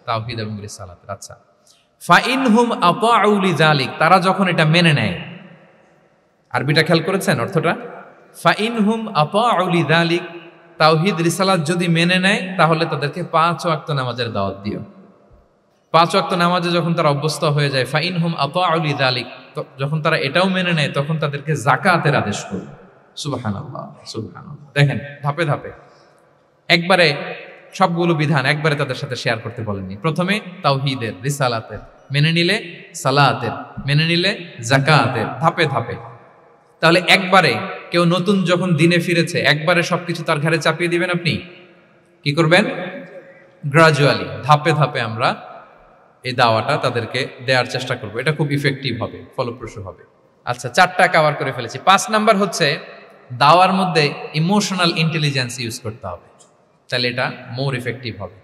তাওহীদ এবং রিসালাতের। আচ্ছা, ফাইনহুম আতাউ লিযালিক, তারা যখন এটা মেনে নেয়। আরবিটা খেয়াল করেছেন অর্থটা? ফাইনহুম আতাউ লিযালিক, তাওহীদ রিসালাত যদি মেনে নেয় তাহলে তাদেরকে 5 ওয়াক্ত নামাজের দাওয়াত দিও। 5 ওয়াক্ত নামাজে যখন তারা অভ্যস্ত হয়ে যায়, ফাইনহুম আতাউ লিযালিক, যখন তারা এটাও মেনে নেয় তখন তাদেরকে যাকাতের আদেশ করো। সুবহানাল্লাহ, সুবহানাল্লাহ। দেখেন ধাপে ধাপে, একবারে সবগুলো বিধান একবারে তাদের সাথে শেয়ার করতে বলেননি। প্রথমে তাওহীদের, রিসালাতের, মেনে নিলে সালাতের, মেনে নিলে যাকাতের, ধাপে ধাপে। তাহলে একবারে কেউ নতুন যখন দিনে ফিরেছে একবারে সবকিছু তার ঘাড়ে চাপিয়ে দিবেন আপনি? কি করবেন? গ্রাজুয়ালি, ধাপে ধাপে আমরা এই দাওয়াটা তাদেরকে দেওয়ার চেষ্টা করব। এটা খুব ইফেক্টিভ হবে, ফলপ্রসূ হবে। আচ্ছা, 4টা কভার করে ফেলেছি। 5 নাম্বার হচ্ছে দাওয়ার মধ্যে ইমোশনাল ইন্টেলিজেন্স ইউজ করতে হবে, তাহলে এটা মোর ইফেক্টিভ হবে।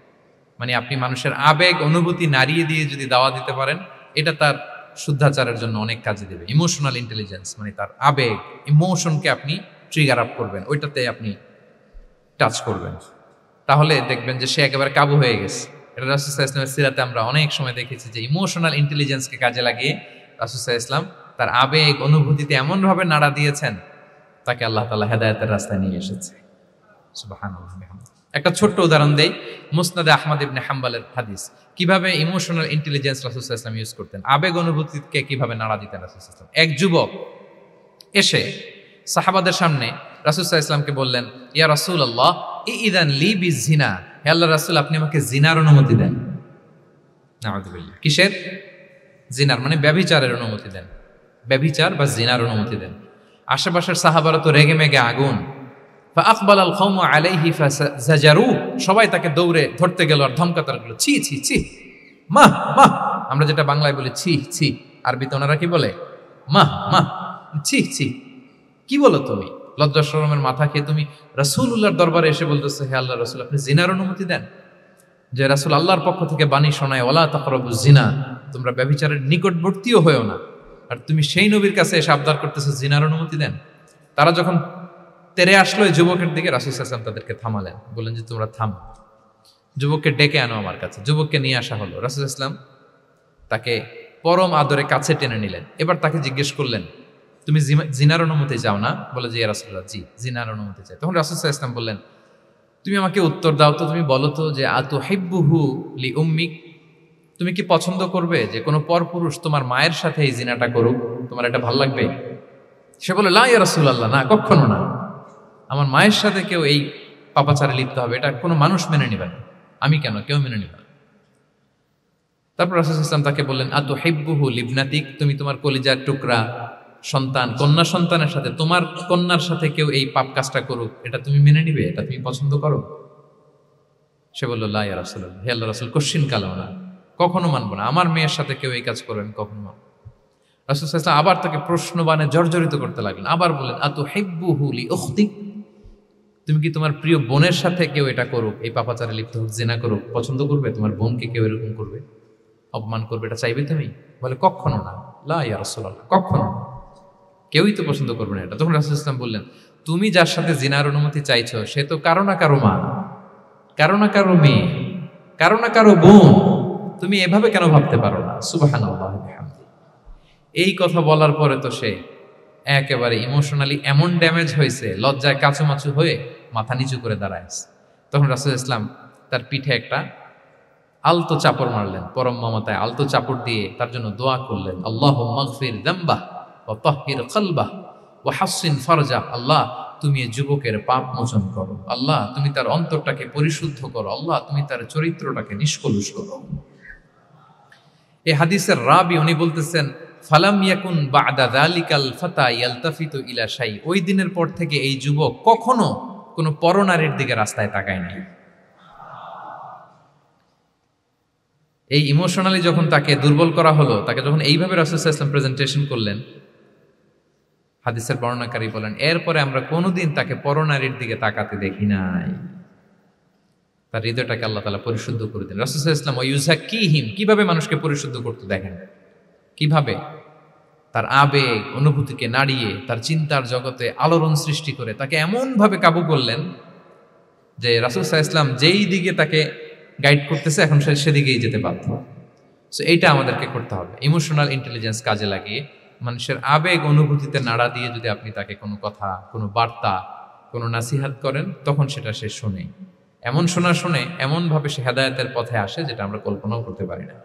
মানে আপনি মানুষের আবেগ অনুভূতি নাড়িয়ে দিয়ে যদি দাওয়া দিতে পারেন, এটা তার শুদ্ধাচারের জন্য অনেক কাজে দেবে। ইমোশনাল ইন্টেলিজেন্স মানে তার আবেগ, ইমোশনকে আপনি ট্রিগার আপ করবেন, ওইটাতে আপনি টাচ করবেন, তাহলে দেখবেন যে সে একেবারে কাবু হয়ে গেছে। এটা রাসূল সাল্লাল্লাহু আলাইহি ওয়াসাল্লামের সিরাতে আমরা অনেক সময় দেখেছি যে ইমোশনাল ইন্টেলিজেন্সকে কাজে লাগিয়ে রাসূল সাল্লাল্লাহু আলাইহি ওয়াসাল্লাম তার আবেগ অনুভূতিতে এমনভাবে নাড়া দিয়েছেন, তাকে আল্লাহ তাআলা হেদায়েতের রাস্তায় নিয়ে এসেছে। সুবহানাল্লাহ। একটা ছোট্ট উদাহরণ দেই, মুসনাদে আহমদ ইবনে হাম্বলের হাদিস, কিভাবে ইমোশনাল ইন্টেলিজেন্স রাসূল সাল্লাল্লাহু আলাইহি ওয়াসাল্লাম ইউজ করতেন, আবেগ অনুভূতিকে কিভাবে নাড়া দিতেন রাসূল সাল্লাল্লাহু আলাইহি ওয়াসাল্লাম। এক যুবক এসে সাহাবাদের সামনে রাসূল সাল্লাল্লাহু আলাইহি ওয়াসাল্লামকে বললেন, ইয়া রাসূলুল্লাহ ইযান লি বিজিনা, হে আল্লাহর রাসূল আপনি আমাকে জিনার অনুমতি দেন। নাউযুবিল্লাহ। কিসের? জিনার, মানে ব্যভিচারের অনুমতি দেন। ব্যভিচার বা জিনার অনুমতি দেন। আশেপাশের সাহাবারা তো রেগে মেগে আগুন। ফাআকবাল আল কওমু আলাইহি ফাজাজারু, সবাই তাকে দৌড়ে ধরতে গেল আর ধমকাতে লাগলো, ছি ছি ছি, মাহ মাহ। আমরা যেটা বাংলায় বলি ছি ছি, আরবিতে ওনারা কি বলে? মাহ মাহ, ছি ছি। কি বলো তুমি? লজ্জা শরমের মাথা খেয়ে তুমি রাসূলুল্লাহর দরবারে এসে বলতেছো, হে আল্লাহর রাসূল আপনি জিনার অনুমতি দেন। যে রাসূল আল্লাহর পক্ষ থেকে বাণী শোনায়, ওয়ালা তাকরাবুজ জিনা, তোমরা ব্যভিচারের নিকটবর্তীও হয়ো না, আর তুমি সেই নবীর কাছে এসে আবদার করতেছো জিনার অনুমতি দেন। তারা যখন তেরে আসলো এই যুবকের দিকে, রাসূল সাল্লাল্লাহু আলাইহি ওয়াসাল্লাম তাদেরকে থামালেন, বললেন যে তোমরা থামো, যুবককে ডেকে আনো আমার কাছে। যুবককে নিয়ে আসা হলো। রাসূল সাল্লাল্লাহু আলাইহি ওয়াসাল্লাম তাকে পরম আদরে কাছে টেনে নিলেন। এবার তাকে জিজ্ঞেস করলেন, তুমি জিনার অনুমতি চাও না? বলে যে ইয়া রাসূলুল্লাহ, জি জিনার অনুমতি চাই। তখন রাসূল সাল্লাল্লাহু আলাইহি ওয়াসাল্লাম বললেন, তুমি আমাকে উত্তর দাও তো, তুমি বলো তো যে আতুহিব্বুহু লি উম্মিক, তুমি কি পছন্দ করবে যে কোনো পরপুরুষ তোমার মায়ের সাথে এই জিনাটা করুক? তোমার এটা ভালো লাগবে? সে বলে লা ইয়া রাসূলুল্লাহ, না কখনো না, আমার মায়ের সাথে কেউ এই পাপাচারে লিপ্ত হবে এটা কোনো মানুষ মেনে নেবে না। আমি কেন, কেউ মেনে নেবে না। তারপর রাসূল সাল্লাল্লাহু আলাইহি ওয়াসাল্লাম তাকে বললেন, আতুহিব্বুহু লিবনাতিক, তুমি তোমার কলিজার টুকরা সন্তান, কন্যা সন্তানের সাথে, তোমার কন্যার সাথে কেউ এই পাপ কাজটা করুক, এটা তুমি মেনে নিবে? এটা তুমি পছন্দ করো? সে বলল লা ইয়া রাসূলুল্লাহ, হে আল্লাহর রাসূল কখনো কালাম না, কখনো মানবো না, আমার মেয়ের সাথে কেউ এই কাজ করবে আমি কখনো মানবো। রাসূল সাল্লাল্লাহু আলাইহি ওয়াসাল্লাম আবার তাকে প্রশ্নবাণে জর্জরিত করতে লাগলেন। আবার বললেন, আতুহিব্বুহু লি উখতিক, তুমি কি তোমার প্রিয় বোনের সাথে কেউ এটা করুক, এই পাপাচারে লিপ্ত হোক, জিনা করুক, পছন্দ করবে? তোমার বোনকে কেউ এরকম করবে, অপমান করবে, এটা চাইবে তুমি? বলে কখনো না, লা ইয়া রাসূলুল্লাহ, কখনো না, কেউই তো পছন্দ করবে না এটা। তখন রাসূল সাল্লাল্লাহু আলাইহি ওয়াসাল্লাম বললেন, তুমি যার সাথে জিনার অনুমতি চাইছো সে তো কারো না কারো মা, কারো না কারো মেয়ে, কারো না কারো বোন, তুমি এভাবে কেন ভাবতে পারো না? সুবহানাল্লাহ বিহামদি। এই কথা বলার পরে তো সে একেবারে ইমোশনালি এমন ড্যামেজ হয়েছে, লজ্জায় কাচুমাচু হয়ে মাথা নিচু করে দাঁড়ায়। তখন রাসূল ইসলাম তার পিঠে একটা আলতো চাপড় মারলেন, পরম মমতায় আলতো চাপড় দিয়ে তার জন্য দোয়া করলেন, আল্লাহুম্মা গফির যামবাহ ওয়া তাহহির কলবাহ ওয়া হাসসিন ফারজাহ, আল্লাহ তুমি এই যুবকের পাপ মোচন করো, আল্লাহ তুমি তার অন্তরটাকে পরিশুদ্ধ করো, আল্লাহ তুমি তার চরিত্রটাকে নিষ্কলুষ করো। এই হাদিসের রাবি উনি বলতেছেন, ফালাম ইয়াকুন বা'দা যালিকাল ফাতা ইয়ালতাফিতু ইলা শাই, ওই দিনের পর থেকে এই যুবক কখনো কোনো পরনারীর দিকে রাস্তায় তাকায় নাই। এই ইমোশনালি যখন তাকে দুর্বল করা হলো, তাকে যখন এইভাবে রাসূল সাল্লাল্লাহু আলাইহি ওয়াসাল্লাম প্রেজেন্টেশন করলেন, হাদিসের বর্ণনাকারী বলেন এরপরে আমরা কোনোদিন তাকে পরনারীর দিকে তাকাতে দেখি নাই। তার হৃদয়টাকে আল্লাহ তাআলা পরিশুদ্ধ করে দিলেন। রাসূল সাল্লাল্লাহু আলাইহি ওয়াসাল্লাম ওয়ায়ুযাক্কিহিম, কিভাবে মানুষকে পরিশুদ্ধ করতে দেখেন, কিভাবে তার আবেগ অনুভূতিকে নাড়িয়ে তার চিন্তার জগতে আলোড়ন সৃষ্টি করে তাকে এমনভাবে কাবু করলেন যে রাসূল সাল্লাল্লাহু আলাইহি ওয়াসাল্লাম যেই দিকে তাকে গাইড করতেছে এখন সে সেদিকেই যেতে বাধ্য। সো এইটা আমাদেরকে করতে হবে, ইমোশনাল ইন্টেলিজেন্স কাজে লাগিয়ে মানুষের আবেগ অনুভূতিতে নাড়া দিয়ে যদি আপনি তাকে কোনো কথা, কোনো বার্তা, কোনো নাসিহাত করেন, তখন সেটা সে শোনে। এমন শুনে এমনভাবে সে হেদায়েতের পথে আসে যেটা আমরা কল্পনাও করতে পারি না।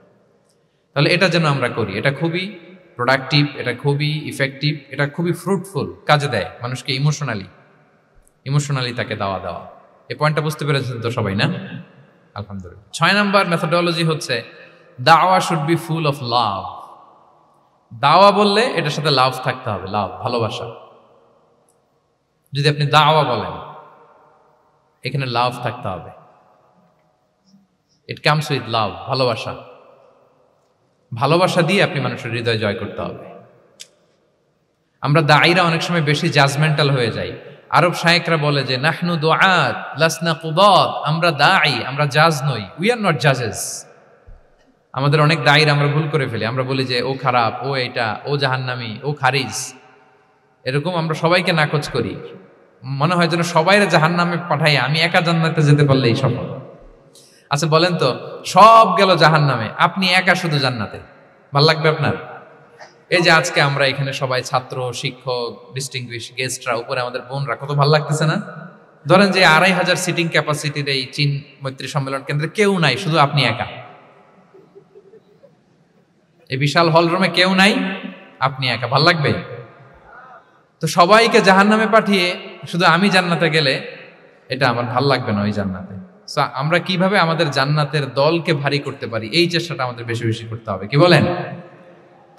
তাহলে এটা যেন আমরা করি, এটা খুবই প্রোডাক্টিভ, এটা খুবই ইফেক্টিভ, এটা খুবই ফ্রুটফুল, কাজে দেয় মানুষকে ইমোশনালি তাকে দেওয়া। এই পয়েন্টটা বুঝতে পেরেছেন তো সবাই, না? আলহামদুলিল্লাহ। 6 নাম্বার মেথোডোলজি হচ্ছে দাওয়া should be full of love. দাওয়া বললে এটার সাথে লাভ থাকতে হবে, লাভ, ভালোবাসা। যদি আপনি দাওয়া বলেন, এখানে লাভ থাকতে হবে। ইট কামস উইথ লাভ, ভালোবাসা। ভালোবাসা দিয়ে আপনি মানুষের হৃদয় জয় করতে হবে। আমরা দায়ীরা অনেক সময় বেশি জাজমেন্টাল হয়ে যাই। আরব শায়েকরা বলে যে নাহনু দুআত লাসনা কুদাত, আমরা দায়ী, আমরা জাজ নই, উই আর নট জাজেস। আমাদের অনেক দায়ীরা আমরা ভুল করে ফেলি। আমরা বলি যে ও খারাপ, ও এইটা, ও জাহান্নামী, ও খারিজ। এরকম আমরা সবাইকে নাকচ করি। মনে হয় যেন সবাইরে জাহান্নামে পাঠাই, আমি একা জান্নাতে যেতে পারলেই সফল। আচ্ছা বলেন তো, সব গেল জাহান্নামে, আপনি একা শুধু জান্নাতে, ভাল লাগবে আপনার? এই যে আজকে আমরা এখানে সবাই ছাত্র, শিক্ষক, ডিস্টিংগুইশ গেস্টরা, উপরে আমাদের বোনরা, কত ভাল লাগতেছে না? ধরেন যে 2500 সিটিং ক্যাপাসিটির এই চীন মৈত্রী সম্মেলন কেন্দ্রে কেউ নাই, শুধু আপনি একা। এই বিশাল হল রুমে কেউ নাই, আপনি একা, ভাল লাগবে? তো সবাইকে জাহান্নামে পাঠিয়ে শুধু আমি জান্নাতে গেলে এটা আমার ভাল লাগবে না। ওই জান্নাতে আমরা কিভাবে আমাদের জান্নাতের দলকে ভারী করতে পারি, এই চেষ্টাটা আমাদের বেশি বেশি করতে হবে, কি বলেন?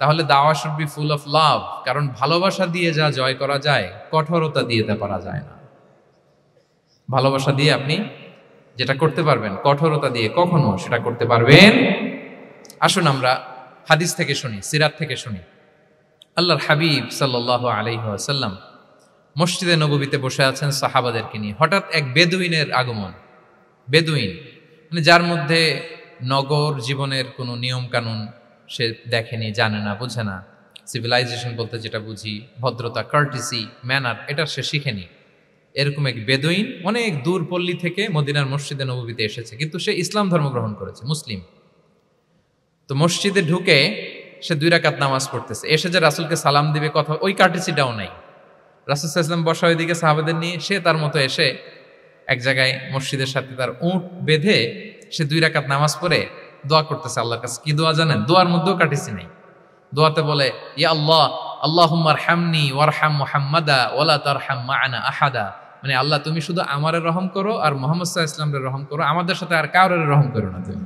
তাহলে দাওয়া should be full of love. কারণ ভালোবাসা দিয়ে যা জয় করা যায়, কঠোরতা দিয়ে তা পারা যায় না। ভালোবাসা দিয়ে আপনি যেটা করতে পারবেন, কঠোরতা দিয়ে কখনো সেটা করতে পারবেন। আসুন আমরা হাদিস থেকে শুনি, সিরাত থেকে শুনি। আল্লাহর হাবিব সাল্লাল্লাহু আলাইহি ওয়াসাল্লাম মসজিদে নববীতে বসে আছেন সাহাবাদেরকে নিয়ে। হঠাৎ এক বেদুইনের আগমন। বেদুইন মানে যার মধ্যে নগর জীবনের কোনো নিয়ম কানুন সে দেখেনি, জানে না, বোঝে না। সিভিলাইজেশন বলতে যেটা বুঝি, ভদ্রতা, কার্টিসি, ম্যানার, এটা সে শিখেনি। এরকম এক বেদুইন অনেক দূর পল্লী থেকে মদিনার মসজিদে নববীতে এসেছে, কিন্তু সে ইসলাম ধর্ম গ্রহণ করেছে, মুসলিম। তো মসজিদে ঢুকে সে 2 রাকাত নামাজ পড়তেছে। এসে যে রাসূলকে সালাম দিবে, কথা, ওই কার্টিসিটাও নাই। রাসূল সাল্লাল্লাহু আলাইহি ওয়াসাল্লাম বসা ওইদিকে সাহাবাদের নিয়ে, সে তার মতো এসে এক জায়গায় মসজিদের সাথে তার উট বেঁধে সে 2 রাকাত নামাজ পড়ে দোয়া করতেছে আল্লাহর কাছে। কি দোয়া জানেন? দোয়ার মধ্যেও কাটিসি নাই। দোয়াতে বলে, ইয়া আল্লাহ, আল্লাহুম্মা আরহামনি ওয়ারহাম মুহাম্মাদা ওয়ালা তারহাম মা'ানা আহাদা। মানে আল্লাহ, তুমি শুধু আমারে রহম করো আর মুহাম্মদ সাল্লাল্লাহু আলাইহি ওয়াসাল্লামের রহম করো, আমাদের সাথে আর কাউরে রহম করো না তুমি।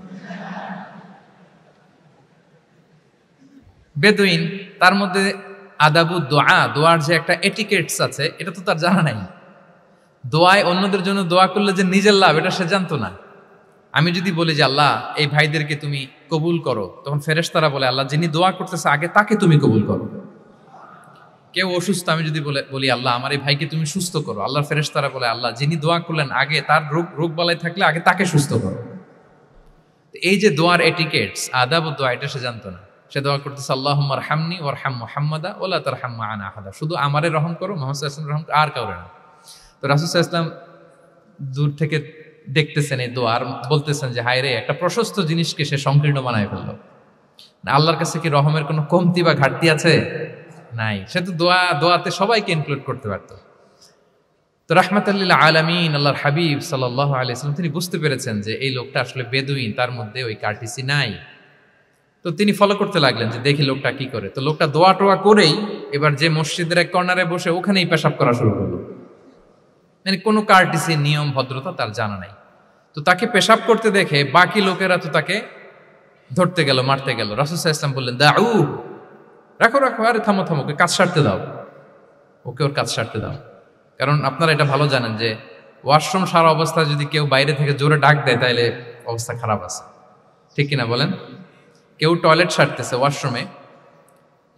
বেদুইন, তার মধ্যে আদাবু দোয়া, দোয়ার যে একটা এটিকেটস আছে, এটা তো তার জানা নাই। দোয়ায় অন্যদের জন্য দোয়া করলে যে নিজের লাভ, এটা সে জানতো না। আমি যদি বলি যে আল্লাহ এই ভাইদেরকে তুমি কবুল করো, তখন ফেরেশতারা বলে আল্লাহ যিনি দোয়া করতেছে আগে তাকে তুমি কবুল করো। কেউ অসুস্থ, আমি যদি বলি আল্লাহ আমার এই ভাইকে তুমি সুস্থ করো, আল্লাহর ফেরেশতারা বলে আল্লাহ যিনি দোয়া করলেন আগে তার রোগ বালাই থাকলে আগে তাকে সুস্থ করো। এই যে দোয়ার এটিকেটস, আদাব ও দোয়া, এটা সে জানতো না। সে দোয়া করতেছে আল্লাহুম্মা আরহামনি ওয়ারহাম মুহাম্মাদা ওয়ালা তারহাম মা'ানা আহাদা, শুধু আমারে রহম করো, মুহাম্মদ সাল্লাল্লাহু আলাইহি ওয়াসাল্লাম রহম, আর কাউরে না। তো রাসূল সাল্লাল্লাহু আলাইহি ওয়াসাল্লাম দূর থেকে দেখতেছেন এই দোয়া, আর বলতেছেন যে হায় রে, একটা প্রশস্ত জিনিসকে সে সংকীর্ণ বানায় ফেললো। আল্লাহর কাছে কি রহমের কোনো কমতি বা ঘাটতি আছে? নাই। সে তো দোয়াতে সবাইকে ইনক্লুড করতে পারতো। তো রাহমাতাল লিল আলামিন আল্লাহর হাবিব সাল্লাল্লাহু আলাইহি ওয়াসাল্লাম তিনি বুঝতে পেরেছেন যে এই লোকটা আসলে বেদুইন, তার মধ্যে ওই কার্টিসি নাই। তো তিনি ফলো করতে লাগলেন যে দেখি লোকটা কি করে। তো লোকটা দোয়া টোয়া করেই এবার যে মসজিদের এক কর্নারে বসে ওখানেই পেশাব করা শুরু করলো। মানে কোনো কার্টিসি, নিয়ম, ভদ্রতা তার জানা নাই। তো তাকে পেশাব করতে দেখে বাকি লোকেরা তো তাকে ধরতে গেল, মারতে গেল। রাসূল সাল্লাল্লাহু আলাইহি ওয়াসাল্লাম বললেন, দাউ, রাখো রাখো, আরে থামো থামো, ওকে কাজ সারতে দাও, ওকে ওর কাজ সারতে দাও। কারণ আপনারা এটা ভালো জানেন যে ওয়াশরুম সারা অবস্থায় যদি কেউ বাইরে থেকে জোরে ডাক দেয় তাহলে অবস্থা খারাপ আছে, ঠিক কিনা বলেন? কেউ টয়লেট সারতেছে ওয়াশরুমে,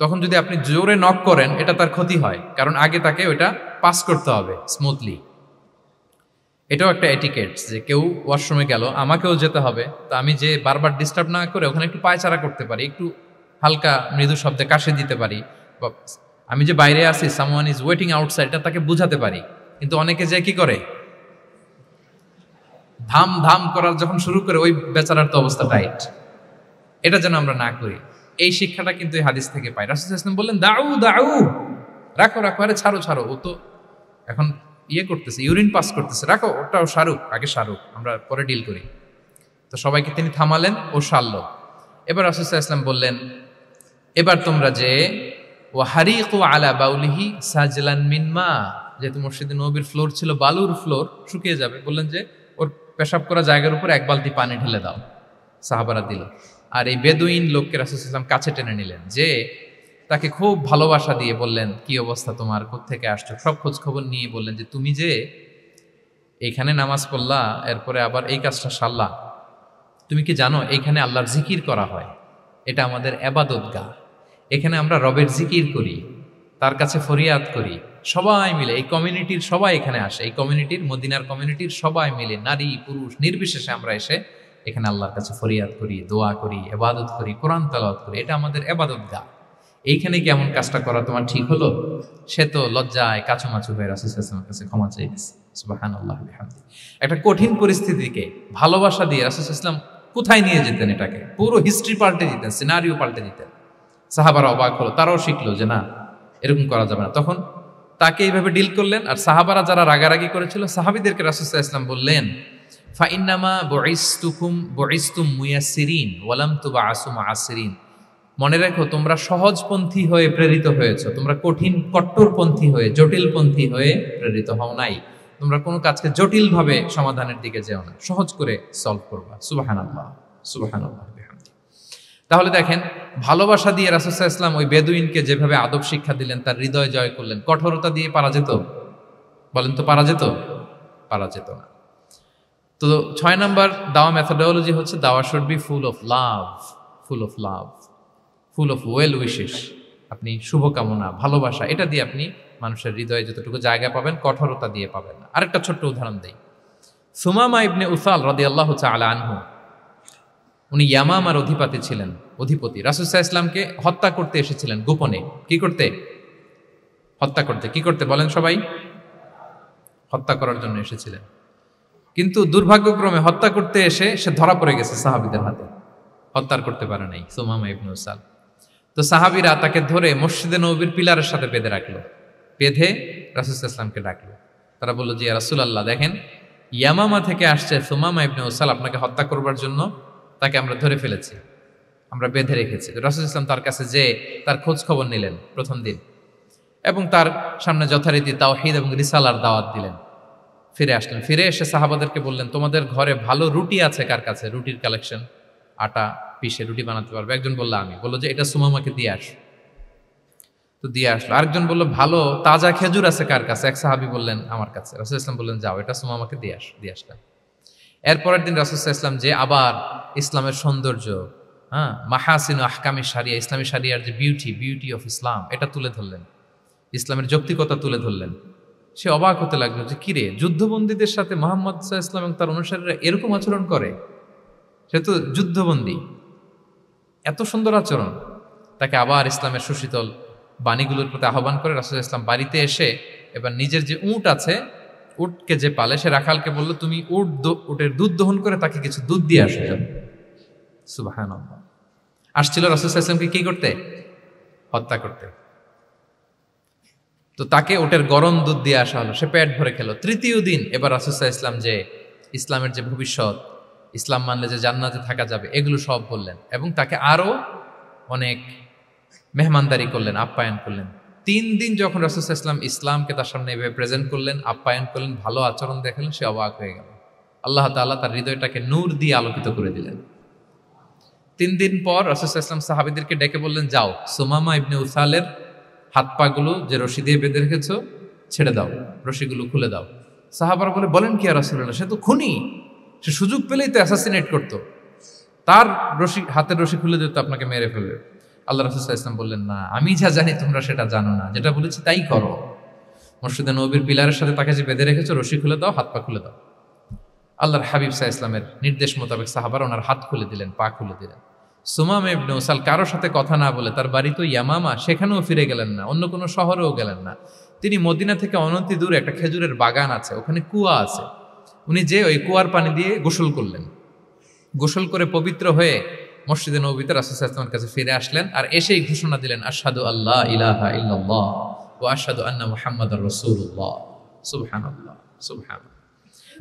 তখন যদি আপনি জোরে নক করেন এটা তার ক্ষতি হয়, কারণ আগে তাকে ওইটা পাস করতে হবে স্মুথলি। এটাও একটা এটিকেটস যে কেউ ওয়াশরুমে গেল, আমাকেও যেতে হবে, তো আমি যে বারবার ডিস্টার্ব না করে ওখানে একটু পায়চারা করতে পারি, একটু হালকা মৃদু শব্দে কাশে দিতে পারি, বা আমি যে বাইরে আছি, সামওয়ান ইজ ওয়েটিং আউটসাইড, এটা তাকে বুঝাতে পারি। কিন্তু অনেকে যে কি করে, ধাম ধাম করার যখন শুরু করে, ওই বেচারার তো অবস্থা টাইট। এটা যেন আমরা না করি, এই শিক্ষাটা কিন্তু এই হাদিস থেকে পাই। রাসূল সাল্লাল্লাহু আলাইহি ওয়াসাল্লাম বললেন, দাউ দাউ, রাখো রাখো, আরে ছাড়ো ছাড়ো, ও তো এখন করতেছে, ইউরিন পাস করতেছে, রাখো, ওটাও সারুক, আগে সারুক, আমরা পরে ডিল করি। তো সবাইকে তিনি থামালেন, ও সারল। এবার রাসূল সাল্লাল্লাহু আলাইহি ওয়াসাল্লাম বললেন, এবার তোমরা যে ওয়াহারিকু আলা বাউলিহি সাজলান মিন মা, যেহেতু মসজিদে নববীর ফ্লোর ছিল বালুর ফ্লোর, শুকিয়ে যাবে, বললেন যে ওর পেশাব করা জায়গার উপর 1 বালতি পানি ঢেলে দাও। সাহাবারা দিল। আর এই বেদুইন লোককে রাসূল সাল্লাল্লাহু আলাইহি ওয়াসাল্লাম কাছে টেনে নিলেন, যে তাকে খুব ভালোবাসা দিয়ে বললেন, কি অবস্থা তোমার, কোত্থেকে আসছো, সব খোঁজ খবর নিয়ে বললেন যে তুমি যে এইখানে নামাজ পড়লা, এরপরে আবার এই কাজটা সারলা, তুমি কি জানো এইখানে আল্লাহর জিকির করা হয়, এটা আমাদের এবাদত গাহ, এখানে আমরা রবের জিকির করি, তার কাছে ফরিয়াদ করি, সবাই মিলে এই কমিউনিটির সবাই এখানে আসে, এই কমিউনিটির, মদিনার কমিউনিটির সবাই মিলে নারী পুরুষ নির্বিশেষে আমরা এসে এখানে আল্লাহর কাছে ফরিয়াদ করি, দোয়া করি, এবাদত করি, কোরআন তেলাওয়াত করি, এটা আমাদের এবাদত গাহ। এইখানে কি এমন কাজটা করা তোমার ঠিক হলো? সে তো লজ্জায় কাচুমাচু হয়ে রাসূল সাল্লাল্লাহু আলাইহি ওয়াসাল্লামের কাছে ক্ষমা চেয়ে গেছে। সুবহানাল্লাহ বিহামদি। একটা কঠিন পরিস্থিতিকে ভালোবাসা দিয়ে রাসূল সাল্লাল্লাহু আলাইহি ওয়াসাল্লাম কোথায় নিয়ে যেতেন, এটাকে পুরো হিস্ট্রি পাল্টে দিতেন, সিনারিও পাল্টে দিতেন। সাহাবারা অবাক হলো, তারাও শিখলো যে না, এরকম করা যাবে না। তখন তাকে এইভাবে ডিল করলেন। আর সাহাবারা যারা রাগারাগি করেছিল, সাহাবীদেরকে রাসূল সাল্লাল্লাহু আলাইহি ওয়াসাল্লাম বললেন, ফাইন্নামা বুইসতুম মুয়াসসিরিন ওয়া লাম তুবআসু মুআসসিরিন। মনে রেখো, তোমরা সহজপন্থী হয়ে প্রেরিত হয়েছ, তোমরা কঠিন কট্টরপন্থী হয়ে, জটিলপন্থী হয়ে প্রেরিত হও নাই। তোমরা কোনো কাজকে জটিলভাবে সমাধানের দিকে যেও না, সহজ করে সলভ করবা। সুবহানাল্লাহ, সুবহানাল্লাহ বিহামদি। তাহলে দেখেন, ভালোবাসা দিয়ে রাসূল সাল্লাল্লাহু আলাইহি ওয়াসাল্লাম ওই বেদুইনকে যেভাবে আদব শিক্ষা দিলেন, তার হৃদয় জয় করলেন, কঠোরতা দিয়ে পারা যেত? বলেন তো, পারা যেত? পারা যেত না। তো 6 নাম্বার দাওয়া মেথোডোলজি হচ্ছে, দাওয়া should be full of love, full of love, full of well wishes. আপনি শুভকামনা, ভালোবাসা, এটা দিয়ে আপনি মানুষের হৃদয়ে যতটুকু জায়গা পাবেন, কঠোরতা দিয়ে পাবেন না। আরেকটা ছোট্ট উদাহরণ দেই। সুমামা ইবনে উসাল রাদিয়াল্লাহু তাআলা আনহু, উনি ইয়ামামার অধিপতি ছিলেন, অধিপতি। রাসূল সাল্লাল্লাহু আলাইহি ওয়াসাল্লামকে হত্যা করতে এসেছিলেন গোপনে। কি করতে? হত্যা করতে। কি করতে বলেন সবাই? হত্যা করার জন্য এসেছিলেন। কিন্তু দুর্ভাগ্যক্রমে হত্যা করতে এসে সে ধরা পড়ে গেছে সাহাবীদের হাতে, হত্যা করতে পারে নাই সুমামা ইবনে উসাল। তো সাহাবীরা তাকে ধরে মসজিদে নববীর পিলারের সাথে বেঁধে রাখলো, বেঁধে রাসূল সাল্লাল্লাহু আলাইহি ওয়াসাল্লামকে ডাকলো। তারা বলল যে, ইয়া রাসূলুল্লাহ, দেখেন ইয়ামামা থেকে আসছে সুমামা ইবনে উসাল আপনাকে হত্যা করবার জন্য, তাকে আমরা ধরে ফেলেছি, আমরা বেঁধে রেখেছি। রাসূল সাল্লাল্লাহু আলাইহি ওয়াসাল্লাম তার কাছে যে তার খোঁজ খবর নিলেন প্রথম দিন, এবং তার সামনে যথারীতি তাওহীদ এবং রিসালার দাওয়াত দিলেন। ফিরে আসলেন, ফিরে এসে সাহাবাদেরকে বললেন, তোমাদের ঘরে ভালো রুটি আছে কার কাছে? রুটির কালেকশন, আটা পিষে রুটি বানাতে পারবে। একজন বলল আমি। বললো যে এটা সুমামাকে দিয়ে আস। তো দিয়ে আসলো। আরেকজন বললো ভালো তাজা খেজুর আছে কার কাছে? এক সাহাবী বললেন আমার কাছে। রাসূল ইসলাম বললেন যাও, এটা সুমামাকে দিয়ে আস। দিয়ে আসলেন। এরপরের দিন রাসূল ইসলাম যে আবার ইসলামের সৌন্দর্য, মাহাসিন আহকামি সারিয়া, ইসলামী সারিয়ার যে বিউটি অফ ইসলাম, এটা তুলে ধরলেন, ইসলামের যৌক্তিকতা তুলে ধরলেন। সে অবাক হতে লাগলো যে কিরে, যুদ্ধবন্দীদের সাথে মুহাম্মদ সাল্লাল্লাহু আলাইহি ওয়াসাল্লাম এবং তার অনুসারীরা এরকম আচরণ করে? সে তো যুদ্ধবন্দী, এত সুন্দর আচরণ। তাকে আবার ইসলামের সুশীতল বাণীগুলোর প্রতি আহ্বান করে রাসূল ইসলাম বাড়িতে এসে এবার নিজের যে উট আছে, উটকে যে পালে, সে রাখালকে বলল, তুমি উটের দুধ দহন করে তাকে কিছু দুধ দিয়ে আসো। সুবহানাল্লাহ। আসছিল রাসূল সাল্লাল্লাহু আলাইহি ওয়াসাল্লামকে কি করতে? হত্যা করতে। তো তাকে ওটের গরম দুধ দিয়ে আসা হলো, সে পেট ভরে খেলো। তৃতীয় দিন এবার রাসূল সাল্লাল্লাহু আলাইহি ওয়াসাল্লাম যে ইসলামের যে ভবিষ্যৎ, ইসলাম মানলে যে জান্নাতে থাকা যাবে, এগুলো সব বললেন, এবং তাকে আরো অনেক মেহমানদারি করলেন, আপ্যায়ন করলেন। 3 দিন যখন রাসূল সাল্লাল্লাহু আলাইহি ওয়াসাল্লাম ইসলামকে তার সামনে এভাবে প্রেজেন্ট করলেন, আপ্যায়ন করলেন, ভালো আচরণ দেখালেন, সে অবাক হয়ে গেল। আল্লাহ তাআলা তার হৃদয়টাকে নূর দিয়ে আলোকিত করে দিলেন। 3 দিন পর রাসূল সাল্লাল্লাহু আলাইহি ওয়াসাল্লাম সাহাবীদেরকে ডেকে বললেন, যাও সুমামা ইবনে উসালের হাত পাগুলো যে রশি দিয়ে বেঁধে রেখেছো ছেড়ে দাও, রশিগুলো খুলে দাও। সাহাবারা বলেন কি ইয়া রাসূলুল্লাহ, সে তো খুনি, সে সুযোগ পেলেই তো অ্যাসাসিনেট করতো, তার হাতের রশি খুলে দিত, আপনাকে মেরে ফেলবে। আল্লাহ রাসূল সাল্লাল্লাহু আলাইহি ওয়াসাল্লাম বললেন, না, আমি যা জানি তোমরা সেটা জানো না, যেটা বলেছি তাই করো। মসজিদে নববীর পিলারের সাথে তাকে যে বেঁধে রেখেছো, রশি খুলে দাও, হাত পা খুলে দাও। আল্লাহর হাবিব সাল্লাল্লাহু আলাইহি ওয়াসাল্লামের নির্দেশ মোতাবেক সাহাবারা ওনার হাত খুলে দিলেন, পা খুলে দিলেন। সুমামা ইবনে উসাল কারোর সাথে কথা না বলে, তার বাড়ি তো ইয়ামামা, সেখানেও ফিরে গেলেন না, অন্য কোনো শহরেও গেলেন না। তিনি মদিনা থেকে অনতি দূরে একটা খেজুরের বাগান আছে, ওখানে কুয়া আছে, উনি যে ওই কুয়ার পানি দিয়ে গোসল করলেন। গোসল করে পবিত্র হয়ে মসজিদে নববীতে রাসূল সাল্লাল্লাহু আলাইহি ওয়াসাল্লামের কাছে ফিরে আসলেন, আর এসেই ঘোষণা দিলেন, আশহাদু আল্লা ইলাহা ইল্লাল্লাহ ওয়া আশহাদু আন্না মুহাম্মাদার রাসূলুল্লাহ। সুবহানাল্লাহ, সুবহানাল্লাহ।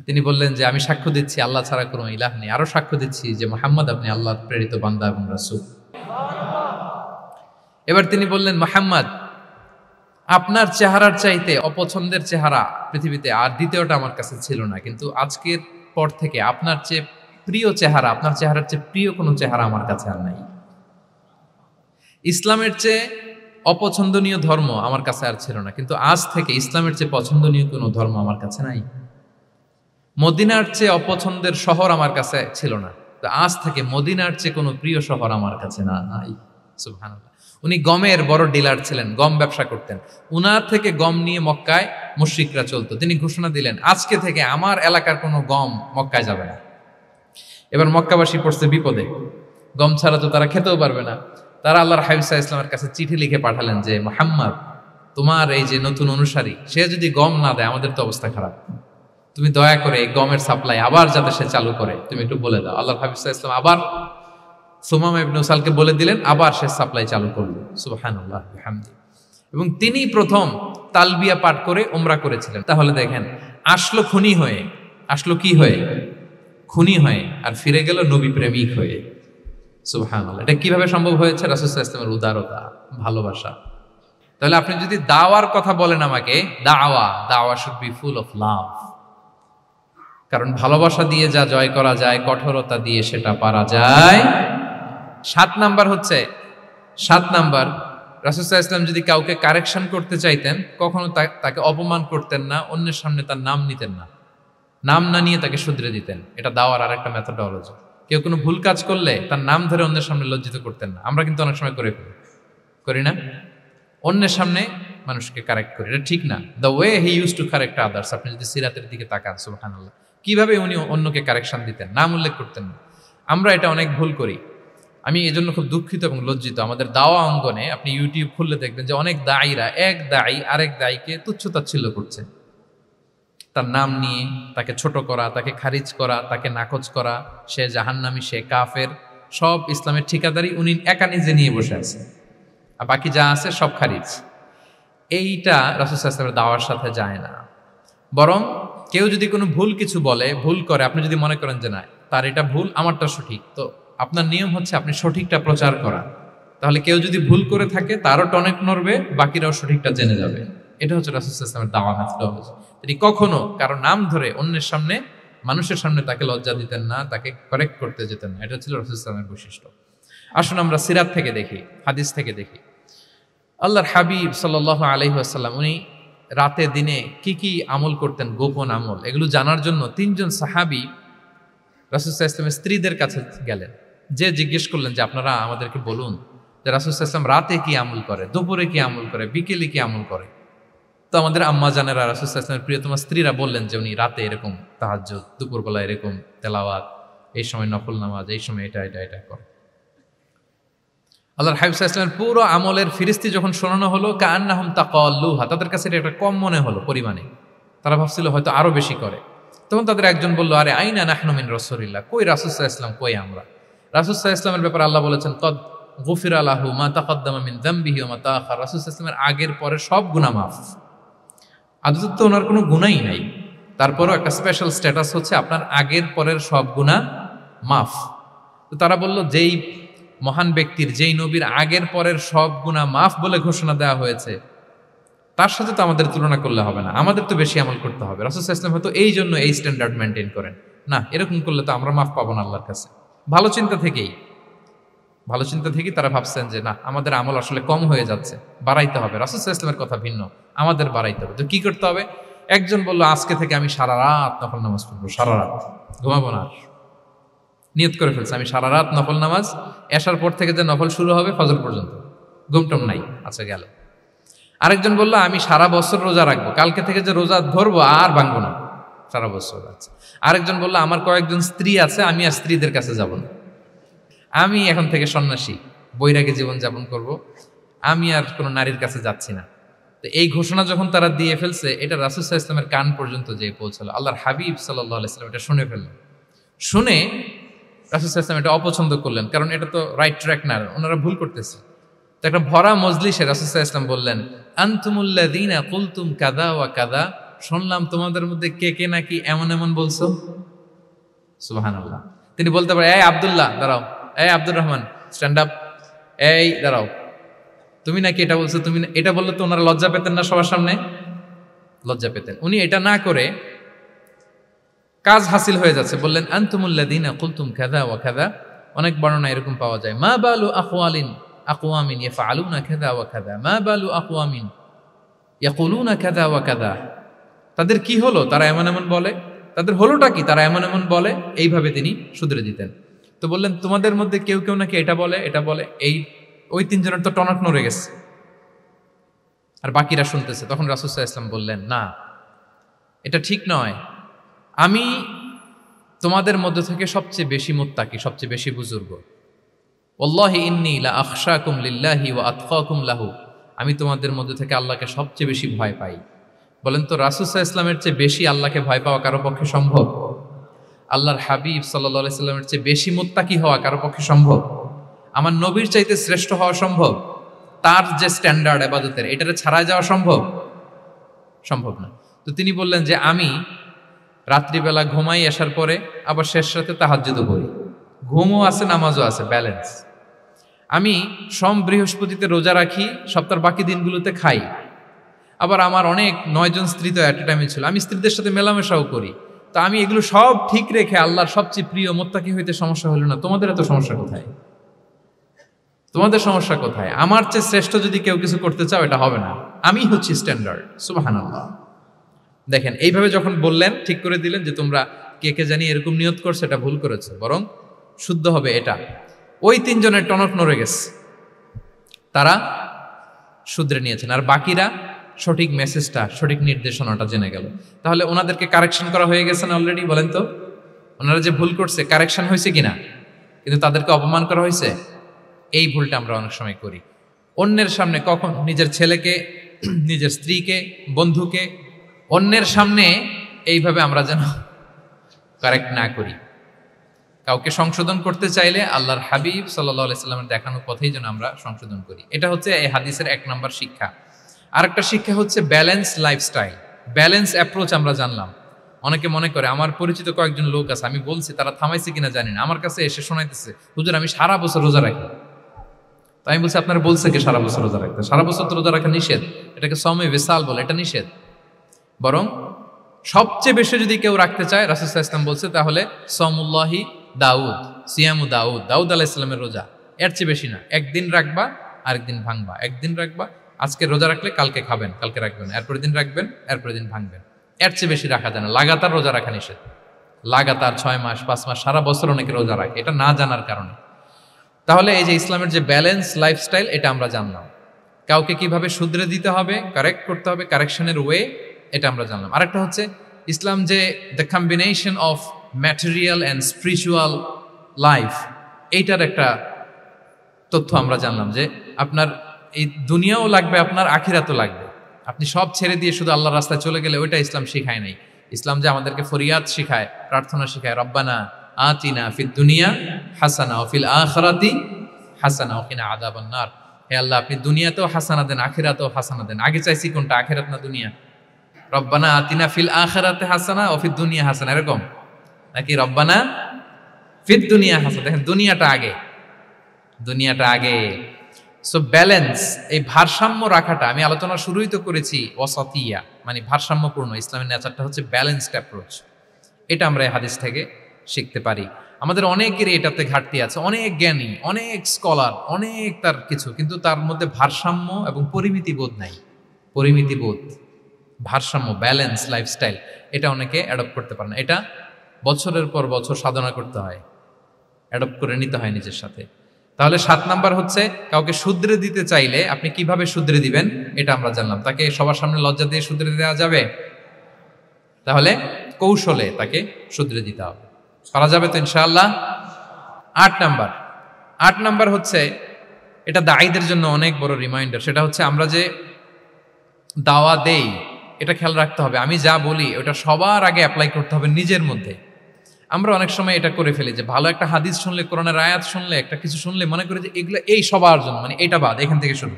তিনি বললেন যে আমি সাক্ষ্য দিচ্ছি আল্লাহ ছাড়া কোনো ইলাহ নেই, আরো সাক্ষ্য দিচ্ছি যে মুহাম্মদ আপনি আল্লাহর প্রেরিত বান্দা এবং রাসূল। এবার তিনি বললেন, মুহাম্মদ, আপনার চেহারার চাইতে অপছন্দের চেহারা পৃথিবীতে আর দ্বিতীয়টা আমার কাছে ছিল না, কিন্তু আজকের পর থেকে আপনার চেয়ে প্রিয় চেহারা, আপনার চেহারার চেয়ে প্রিয় কোনো চেহারা আমার কাছে আর নাই। ইসলামের চেয়ে অপছন্দনীয় ধর্ম আমার কাছে আর ছিল না, কিন্তু আজ থেকে ইসলামের চেয়ে পছন্দনীয় কোনো ধর্ম আমার কাছে নাই। মদিনার চেয়ে অপছন্দের শহর আমার কাছে ছিল না, তো আজ থেকে মদিনার চেয়ে কোনো প্রিয় শহর আমার কাছে নাই। সুবহানাল্লাহ। উনি গমের বড় ডিলার ছিলেন, গম ব্যবসা করতেন। উনার থেকে গম নিয়ে মক্কায় মুশরিকরা চলতো। তিনি ঘোষণা দিলেন, আজকে থেকে আমার এলাকার কোনো গম মক্কায় যাবে না। এবার মক্কাবাসী পড়ছে বিপদে, গম ছাড়া তো তারা খেতেও পারবে না। তারা আল্লাহর হাবিব সাল্লাল্লাহু আলাইহি ওয়াসাল্লামের কাছে চিঠি লিখে পাঠালেন যে, মুহাম্মদ, তোমার এই যে নতুন অনুসারী, সে যদি গম না দেয় আমাদের তো অবস্থা খারাপ। তুমি দয়া করে এই গমের সাপ্লাই আবার যাতে সে চালু করে তুমি একটু বলে দাও। আল্লাহর হাবিব সাল্লাল্লাহু আলাইহি ওয়াসাল্লাম আবার সুমামা ইবনে উসালকে বলে দিলেন, আবার সে সাপ্লাই চালু করলো। সুবহানাল্লাহ বিহামদি। এবং তিনি প্রথম তালবিয়া পাঠ করে উমরা করেছিলেন। তাহলে দেখেন, আসলো খুনি হয়ে, আসলো কি হয়ে? খুনি হয়ে, আর ফিরে গেল নবী প্রেমিক হয়ে। সুবহানাল্লাহ। এটা কিভাবে সম্ভব হয়েছে? রাসূল সাল্লাল্লাহু আলাইহি ওয়াসাল্লামের উদারতা, ভালোবাসা। তাহলে আপনি যদি দাওয়ার কথা বলেন আমাকে, দাওয়া should be full of love. কারণ ভালোবাসা দিয়ে যা জয় করা যায়, কঠোরতা দিয়ে সেটা পারা যায়। 7 নাম্বার হচ্ছে, 7 নাম্বার, রাসূল সাল্লাল্লাহু আলাইহি ওয়াসাল্লাম যদি কাউকে কারেকশন করতে চাইতেন, কখনো তাকে অপমান করতেন না, অন্যের সামনে তার নাম নিতেন না, নাম না নিয়ে তাকে শুধরে দিতেন। এটা দাওয়ার আর একটা মেথোডোলজি। কেউ কোনো ভুল কাজ করলে তার নাম ধরে অন্যের সামনে লজ্জিত করতেন না। আমরা কিন্তু অনেক সময় করি না, অন্যের সামনে মানুষকে কারেক্ট করি, এটা ঠিক না। The way he use to correct others, আপনি যদি সিরাতের দিকে তাকান, সুবহানাল্লাহ, কিভাবে উনি অন্যকে কারেকশন দিতেন, নাম উল্লেখ করতেন না। আমরা এটা অনেক ভুল করি। আমি এই জন্য খুব দুঃখিত এবং লজ্জিত। আমাদের দাওয়া অঙ্গনে আপনি ইউটিউব খুললে দেখবেন যে অনেক দায়ীরা, এক দায়ী আরেক দায়ীকে তুচ্ছ-তাচ্ছিল্য করছে, তার নাম নিয়ে তাকে ছোট করা, তাকে খারিজ করা, তাকে নাকচ করা, সে জাহান্নামী, সে কাফের, সব ইসলামের ঠিকাদারি উনি একা নিজে নিয়ে বসে আছে, আর বাকি যা আছে সব খারিজ। এইটা রাসূল সাল্লাল্লাহু আলাইহি ওয়াসাল্লামের দাওয়ার সাথে যায় না। বরং কেউ যদি কোনো ভুল কিছু বলে, ভুল করে, আপনি যদি মনে করেন যে না তার এটা ভুল, আমারটা সঠিক, তো আপনার নিয়ম হচ্ছে আপনি সঠিকটা প্রচার করা। তাহলে কেউ যদি ভুল করে থাকে তারও টনক নড়বে, বাকিরাও সঠিকটা জেনে যাবে। এটা হচ্ছে রাসূল সাল্লাল্লাহু আলাইহি ওয়াসাল্লামের দাওয়া মেথোডোলজি। তিনি কখনো কারো নাম ধরে অন্যের সামনে, মানুষের সামনে তাকে লজ্জা দিতেন না, তাকে কারেক্ট করতে যেতেন না। এটা ছিল রাসূল সাল্লাল্লাহু আলাইহি ওয়াসাল্লামের বৈশিষ্ট্য। আসুন আমরা সিরাত থেকে দেখি, হাদিস থেকে দেখি। আল্লাহর হাবিব সাল্লাল্লাহু আলাইহি ওয়াসাল্লাম উনি রাতে দিনে কি কি আমল করতেন, গোপন আমল, এগুলো জানার জন্য 3 জন সাহাবী রাসূল সাল্লাল্লাহু আলাইহি ওয়াসাল্লামের স্ত্রীদের কাছে গেলেন। যে জিজ্ঞেস করলেন যে আপনারা আমাদেরকে বলুন যে রাসূল সাল্লাল্লাহু আলাইহি ওয়াসাল্লাম রাতে কি আমল করে, দুপুরে কি আমল করে, বিকেলে কি আমল করে। তো আমাদের আম্মা জানেরা, রাসূল সাল্লাল্লাহু আলাইহি ওয়াসাল্লামের প্রিয়তমা স্ত্রীরা বললেন যে উনি রাতে এরকম তাহাজ্জুদ, দুপুরবেলা এরকম তেলাওয়াত, এই সময় নফল নামাজ, এই সময় এটা এটা এটা করে। আল্লাহর হাবিব সাল্লাল্লাহু আলাইহি ওয়াসাল্লামের পুরো আমলের ফিরিস্তি যখন শোনানো হলো, কাআন্নাহুম তাকাল্লুহা, তাদের কাছে এটা একটা কম মনে হলো পরিমাণে, তারা ভাবছিল হয়তো আরো বেশি করে। তখন তাদের একজন বলল, আরে আইনা নাহনু মিন রাসূলিল্লাহ, কই রাসূল সাল্লাল্লাহু আলাইহি ওয়াসাল্লাম, কই আমরা। রাসূল সাল্লাল্লাহু আলাইহি ওয়াসাল্লামের ব্যাপারে আল্লাহ বলেছেন, কদ গুফিরা লাহু মা তাকাদ্দামা মিন যামবিহি ওয়া মা তাআখার, রাসূল সাল্লাল্লাহু আলাইহি ওয়াসাল্লামের আগের পরের সব গুনাহ মাফ। আদতে তো ওনার কোনো গুনাহই নাই, তারপরও একটা স্পেশাল স্ট্যাটাস হচ্ছে আপনার আগের পরের সব গুনাহ মাফ। তো তারা বলল, যেই মহান ব্যক্তির, যেই নবীর আগের পরের সব গুনাহ মাফ বলে ঘোষণা দেওয়া হয়েছে, তার সাথে তো আমাদের তুলনা করলে হবে না, আমাদের তো বেশি আমল করতে হবে। রাসূল সাল্লাল্লাহু আলাইহি ওয়াসাল্লাম হয়তো এই জন্য এই স্ট্যান্ডার্ড মেনটেন করেন না, এরকম করলে তো আমরা মাফ পাবো না আল্লাহর কাছে। ভালো চিন্তা থেকেই তারা ভাবছেন যে না, আমাদের আমল আসলে কম হয়ে যাচ্ছে, বাড়াইতে হবে। রাসূল সাল্লাল্লাহু আলাইহি ওয়াসাল্লামের কথা ভিন্ন, আমাদের বাড়াইতে হবে। তো কি করতে হবে? একজন বলল, আজকে থেকে আমি সারা রাত নফল নামাজ পড়বো, সারা রাত ঘুমাবো না। নিয়ত করে ফেলছে, আমি সারা রাত নফল নামাজ, এশার পর থেকে যে নফল শুরু হবে ফজর পর্যন্ত, ঘুমটম নাই। আচ্ছা, গেল। আরেকজন বলল, আমি সারা বছর রোজা রাখবো, কালকে থেকে যে রোজা ধরবো আর ভাঙবো না, সারা বছর। আচ্ছা। আরেকজন বলল, আমার কয়েকজন স্ত্রী আছে, আমি আর স্ত্রীদের কাছে যাব না, আমি এখন থেকে সন্ন্যাসী, বৈরাগী জীবন যাপন করব, আমি আর কোনো নারীর কাছে যাচ্ছি না। তো এই ঘোষণা যখন তারা দিয়ে ফেলছে, এটা রাসূল সাল্লাল্লাহু আলাইহি ওয়াসাল্লামের কান পর্যন্ত যেয়ে পৌঁছালো। আল্লাহর হাবিব সাল্লাল্লাহু আলাইহি ওয়াসাল্লাম এটা শুনে ফেললেন। শুনে রাসূল সাল্লাল্লাহু আলাইহি ওয়াসাল্লাম এটা অপছন্দ করলেন, কারণ এটা তো রাইট ট্র্যাক না, ওনারা ভুল করতেছে। তো একটা ভরা মজলিসে রাসূল সাল্লাল্লাহু আলাইহি ওয়াসাল্লাম বললেন, আনতুমুল্লাযীনা কুলতুম কাযা ওয়া কাযা, শুনলাম তোমাদের মধ্যে কে কে নাকি এমন এমন বলছো। সুবহানাল্লাহ। তিনি বলতে পারেন, এই আব্দুল্লাহ দাঁড়াও, এই আব্দুর রহমান স্ট্যান্ড আপ, এই দাঁড়াও, তুমি নাকি এটা বলছো, তুমি এটা বললে তো ওনারা লজ্জা পেতেন না? সবার সামনে লজ্জা পেতেন। উনি এটা না করে কাজ হাসিল হয়ে যাচ্ছে, বললেন আনতুমুল্লাযীনা কুলতুম কাযা ওয়া কাযা। অনেক বর্ণনা এরকম পাওয়া যায়, মা বালু আখওয়ালিন আকওয়ামিন ইয়াফআলুনা কাযা ওয়া কাযা, মা বালু আকওয়ামিন ইয়াকুলুনা কাযা ওয়া কাযা। তাদের কি হলো, তারা এমন এমন বলে, তাদের হলোটা কি, তারা এমন এমন বলে। এইভাবে তিনি শুধরে দিতেন। তো বললেন, তোমাদের মধ্যে কেউ কেউ নাকি এটা বলে এটা বলে। ওই তিনজনের তো টনক নড়ে গেছে, আর বাকিরা শুনতেছে। তখন রাসূল সাল্লাল্লাহু আলাইহি ওয়াসাল্লাম বললেন, না, এটা ঠিক নয়। আমি তোমাদের মধ্যে থেকে সবচেয়ে বেশি মুত্তাকি, সবচেয়ে বেশি বুজুর্গ। ওয়াল্লাহি ইন্নী লা আখশাকুম লিল্লাহি ওয়া আতকাকুম লাহু। আমি তোমাদের মধ্যে থেকে আল্লাহকে সবচেয়ে বেশি ভয় পাই। বলেন তো, রাসূল সাল্লাল্লাহু আলাইহি ওয়াসাল্লামের চেয়ে বেশি আল্লাহকে ভয় পাওয়া কারো পক্ষে সম্ভব? আল্লাহর হাবিব সাল্লাল্লাহু আলাইহি ওয়াসাল্লামের চেয়ে বেশি মুত্তাকি হওয়া কারো পক্ষে সম্ভব? আমার নবীর চাইতে শ্রেষ্ঠ হওয়া সম্ভব? তার যে স্ট্যান্ডার্ড ইবাদতের, এটারে ছাড়া যাওয়া সম্ভব? সম্ভব না। তো তিনি বললেন যে আমি রাত্রিবেলা ঘুমাই আসার পরে, আবার শেষ রাতে তাহাজ্জুদও করি। ঘুমও আছে, নামাজও আছে, ব্যালেন্স। আমি সোম বৃহস্পতিতে রোজা রাখি, সপ্তাহের বাকি দিনগুলোতে খাই। আবার আমার অনেক 9 জন স্ত্রী তো অ্যাট এ টাইমে ছিল, আমি স্ত্রীদের সাথে মেলামেশাও করি। তো আমি এগুলো সব ঠিক রেখে আল্লাহর সবচেয়ে প্রিয় মুত্তাকি হইতে সমস্যা হলো না। তোমাদের এত সমস্যা কোথায়? তোমাদের সমস্যা কোথায়? আমার চেয়ে শ্রেষ্ঠ যদি কেউ কিছু করতে চাও, এটা হবে না। আমি হচ্ছি স্ট্যান্ডার্ড। সুবহানাল্লাহ। দেখেন, এইভাবে যখন বললেন, ঠিক করে দিলেন যে তোমরা কে কে জানি এরকম নিয়ত করছে, এটা ভুল করেছে, বরং শুদ্ধ হবে এটা। ওই তিনজনের টনক নড়ে গেছে, তারা শুধরে নিয়েছেন, আর বাকিরা সঠিক মেসেজটা, সঠিক নির্দেশনাটা জেনে গেল। তাহলে ওনাদেরকে কারেকশন করা হয়ে গেছে না অলরেডি? বলেন তো, ওনারা যে ভুল করছে কারেকশন হয়েছে কিনা? কিন্তু তাদেরকে অপমান করা হয়েছে। এই ভুলটা আমরা অনেক সময় করি। অন্যের সামনে, কখন নিজের ছেলেকে, নিজের স্ত্রীকে, বন্ধুকে অন্যের সামনে এইভাবে আমরা যেন কারেক্ট না করি। কাউকে সংশোধন করতে চাইলে আল্লাহর হাবিব সাল্লাল্লাহু আলাইহি সাল্লামের দেখানো পথেই যেন আমরা সংশোধন করি। এটা হচ্ছে এই হাদিসের 1 নম্বর শিক্ষা। আরেকটা শিক্ষা হচ্ছে ব্যালেন্স লাইফস্টাইল, ব্যালেন্স অ্যাপ্রোচ আমরা জানলাম। অনেকে মনে করে, আমার পরিচিত কয়েকজন লোক আছে, আমি বলছি, তারা থামাইছে কিনা জানি না, আমার কাছে এসে শোনাইতেছে, হুজুর আমি সারা বছর রোজা রাখি। তো আমি বলছি, আপনারা বলছে কি সারা বছর রোজা রাখতে? সারা বছর তো রোজা রাখা নিষেধ, এটাকে সওমে বিসাল বলে, এটা নিষেধ। বরং সবচেয়ে বেশি যদি কেউ রাখতে চায়, রাসূল সাল্লাল্লাহু আলাইহি ওয়াসাল্লাম বলছে, তাহলে সওমুল্লাহি দাউদ, সিয়ামু দাউদ, দাউদ আলাইহিস সালামের রোজা। এর চেয়ে বেশি না। একদিন রাখবা, আরেকদিন ভাঙবা, একদিন রাখবা, আজকে রোজা রাখলে কালকে খাবেন, কালকে রাখবেন, এরপরের দিন রাখবেন, এরপরের দিন ভাঙবেন। এর চেয়ে বেশি রাখা যায় না। লাগাতার রোজা রাখা নিষেধ। লাগাতার 6 মাস, 5 মাস, সারা বছর অনেকে রোজা রাখে, এটা না জানার কারণে। তাহলে এই যে ইসলামের যে ব্যালেন্স লাইফস্টাইল, এটা আমরা জানলাম। কাউকে কিভাবে শুধরে দিতে হবে, কারেক্ট করতে হবে, কারেকশনের ওয়ে, এটা আমরা জানলাম। আরেকটা হচ্ছে ইসলাম যে the combination of material and spiritual life, এইটার একটা তথ্য আমরা জানলাম যে আপনার এই দুনিয়াও লাগবে, আপনার আখিরাতও লাগবে। আপনি সব ছেড়ে দিয়ে শুধু আল্লাহর রাস্তায় চলে গেলে ওইটা ইসলাম শিখায় নাই। ইসলাম যে আমাদেরকে ফরিয়াদ শিখায়, প্রার্থনা শিখায়, রব্বানা আতিনা ফিদ দুনিয়া হাসানা ওয়া ফিল আখিরাতি হাসানা ওয়া কিনা আযাবান নার। হে আল্লাহ, আপনি দুনিয়াতেও হাসানা দেন, আখিরাতেও হাসানা দেন। আগে চাইছি কোনটা, আখিরাত না দুনিয়া? রব্বানা আতিনা ফিল আখিরাতি হাসানা ওয়া ফিদ দুনিয়া হাসানা, এরকম নাকি রব্বানা ফিদ দুনিয়া হাসানা? দেখেন, দুনিয়াটা আগে, দুনিয়াটা আগে। সো ব্যালেন্স, এই ভারসাম্য রাখাটা, আমি আলোচনা শুরুই তো করেছি ওয়াসাতিয়া, মানে ভারসাম্যপূর্ণ। ইসলামের নেচারটা হচ্ছে ব্যালেন্সড অ্যাপ্রোচ। এটা আমরা এই হাদিস থেকে শিখতে পারি। আমাদের অনেকের এটাতে ঘাটতি আছে, অনেক জ্ঞানী, অনেক স্কলার, অনেক তার কিছু, কিন্তু তার মধ্যে ভারসাম্য এবং পরিমিতি বোধ নাই। পরিমিতি বোধ, ভারসাম্য, ব্যালেন্স লাইফস্টাইল, এটা অনেকে অ্যাডপ্ট করতে পারে না। এটা বছরের পর বছর সাধনা করতে হয়, অ্যাডপ্ট করে নিতে হয় নিজের সাথে। তাহলে 7 নাম্বার হচ্ছে, কাউকে শুধরে দিতে চাইলে আপনি কিভাবে শুধরে দিবেন, এটা আমরা জানলাম। তাকে সবার সামনে লজ্জা দিয়ে শুধরে দেওয়া যাবে? তাহলে কৌশলে তাকে শুধরে দিতে হবে। পারা যাবে তো ইনশাআল্লাহ? 8 নাম্বার হচ্ছে, এটা দায়ীদের জন্য অনেক বড় রিমাইন্ডার। সেটা হচ্ছে, আমরা যে দাওয়া দেই, এটা খেয়াল রাখতে হবে। আমি যা বলি ওটা সবার আগে অ্যাপ্লাই করতে হবে নিজের মধ্যে। আমরা অনেক সময় এটা করে ফেলি যে ভালো একটা হাদিস শুনলে, কোরআনের আয়াত শুনলে, একটা কিছু শুনলে মনে করি যে এগুলো এই সবার জন্য, মানে এটা বাদ, এখান থেকে শুরু,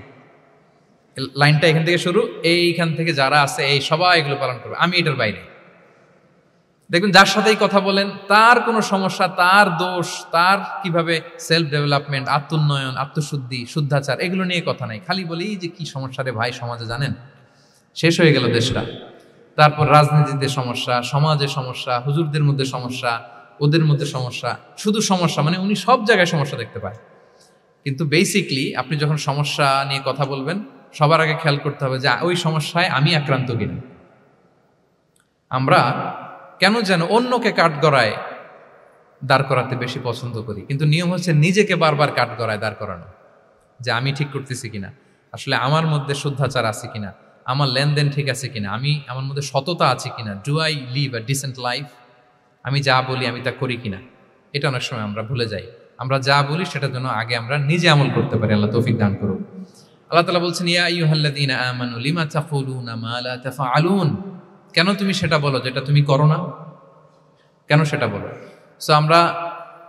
লাইনটা এখান থেকে শুরু, এইখান থেকে যারা আছে এই সবাই এগুলো পালন করবে, আমি এটার বাইরে। দেখুন, যার সাথেই কথা বলেন তার কোনো সমস্যা, তার দোষ, তার কিভাবে সেলফ ডেভেলপমেন্ট, আত্মোন্নয়ন, আত্মশুদ্ধি, শুদ্ধাচার, এগুলো নিয়ে কথা নাই। খালি বলি যে কি সমস্যা রে ভাই সমাজে, জানেন শেষ হয়ে গেল দেশটা। তারপর রাজনীতিতে সমস্যা, সমাজে সমস্যা, হুজুরদের মধ্যে সমস্যা, ওদের মধ্যে সমস্যা, শুধু সমস্যা, মানে উনি সব জায়গায় সমস্যা দেখতে পায়। কিন্তু বেসিকলি আপনি যখন সমস্যা নিয়ে কথা বলবেন, সবার আগে খেয়াল করতে হবে যে ওই সমস্যায় আমি আক্রান্ত কিনা। আমরা কেন যেন অন্যকে কাঠগড়ায় দাঁড় করাতে বেশি পছন্দ করি, কিন্তু নিয়ম হচ্ছে নিজেকে বারবার কাঠগড়ায় দাঁড় করানো, যে আমি ঠিক করতেছি কিনা, আসলে আমার মধ্যে শুদ্ধাচার আছে কিনা, আমার লেনদেন ঠিক আছে কিনা, আমার মধ্যে সততা আছে কিনা, do I live a decent life, আমি যা বলি আমি তা করি কিনা। এটা অনেক সময় আমরা ভুলে যাই। আমরা যা বলি সেটার জন্য আগে আমরা নিজে আমল করতে পারি। আল্লাহ তৌফিক দান করুন। আল্লাহ তাআলা বলছেন, ইয়া আইয়ুহাল্লাযীনা আমানু লিমা তাকুলুনা মা লা তাফআলুন, কেন তুমি সেটা বলো যেটা তুমি করো না, কেন সেটা বলো। সো আমরা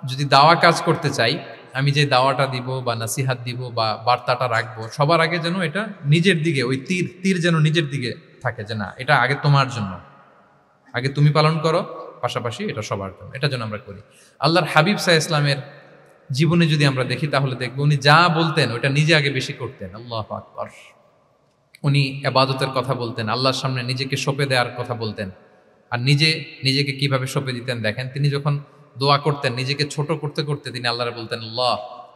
যদি দাওয়া কাজ করতে চাই, আমি যে দাওয়াটা দিব বা নাসিহাত দিব বা বার্তাটা রাখবো, সবার আগে যেন এটা নিজের দিকে, ওই তীর যেন নিজের দিকে থাকে, যে না এটা আগে তোমার জন্য, আগে তুমি পালন করো, পাশাপাশি এটা সবার জন্য, এটা যেন আমরা করি। আল্লাহর হাবিব সাল্লাল্লাহু আলাইহি ওয়াসাল্লামের জীবনে যদি আমরা দেখি তাহলে দেখবো উনি যা বলতেন ওটা নিজে আগে বেশি করতেন। আল্লাহু আকবার। উনি ইবাদতের কথা বলতেন, আল্লাহর সামনে নিজেকে সঁপে দেওয়ার কথা বলতেন। আর নিজেকে কিভাবে সঁপে দিতেন দেখেন, তিনি যখন দোয়া করতেন নিজেকে ছোট করতে করতে তিনি আল্লাহরে বলতেন,